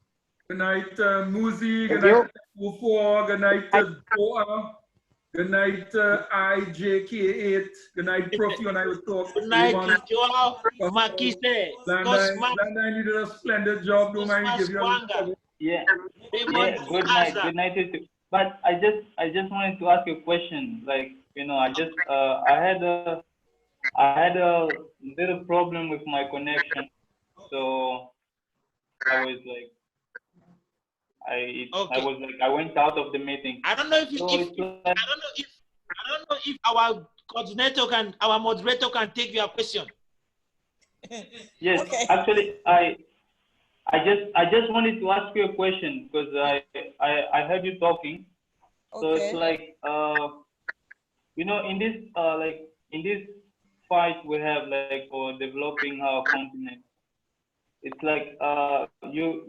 A: Good night, Muzi. Good night, Youthful. Good night, Boa. Good night, IJK8. Good night, Prof. You and I will talk.
C: Good night, Joao, Makise,
A: Landine, you did a splendid job. Don't mind give you a
M: Yeah. Good night. Good night to you. But I just wanted to ask you a question. Like, I had a little problem with my connection, so I was like, I went out of the meeting.
C: I don't know if our moderator can take your question.
M: Yes, okay. Actually, I just wanted to ask you a question, because I heard you talking. So okay. It's like in this fight we have for developing our continent. It's like you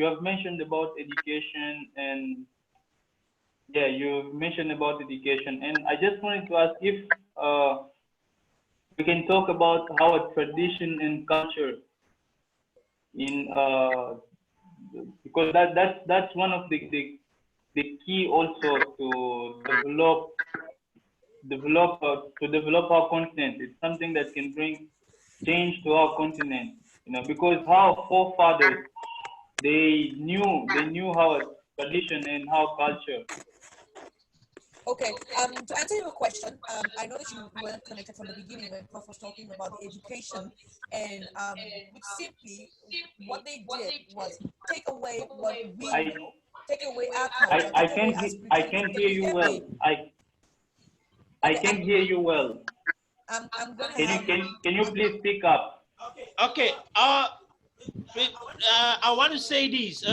M: have mentioned about education, and yeah, you mentioned about education, and I just wanted to ask if we can talk about our tradition and culture because that's one of the key also to develop our continent. It's something that can bring change to our continent, because our forefathers, they knew our tradition and our culture.
B: Okay, to answer your question, I know that you weren't connected from the beginning when Prof was talking about the education, and which simply what they did was take away what we know, take away our culture.
M: I can't hear you well. I can't hear you well.
B: I'm gonna
M: can you please speak up?
C: Okay. I want to say this.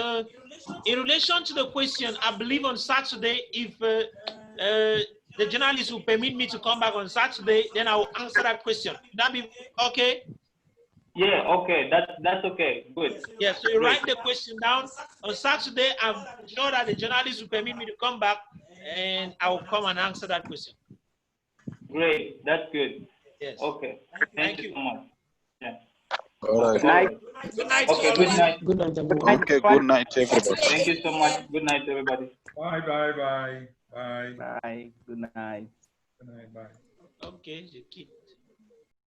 C: In relation to the question, I believe on Saturday, if the journalist will permit me to come back on Saturday, then I will answer that question. Would that be okay?
M: Yeah, okay. That's okay. Good.
C: Yeah, so you write the question down. On Saturday, I'm sure that the journalist will permit me to come back, and I will come and answer that question.
M: Great. That's good.
C: Yes.
M: Okay. Thank you so much. Yeah.
K: All right.
I: Good night.
B: Good night.
M: Okay, good night.
D: Good night,
I: Good
D: everyone.
I: night.
K: Okay, good night, everybody.
M: Thank you so much. Good night, everybody.
A: Bye, bye, bye, bye.
L: Bye. Good night.
A: Good night, bye.
C: Okay, you keep.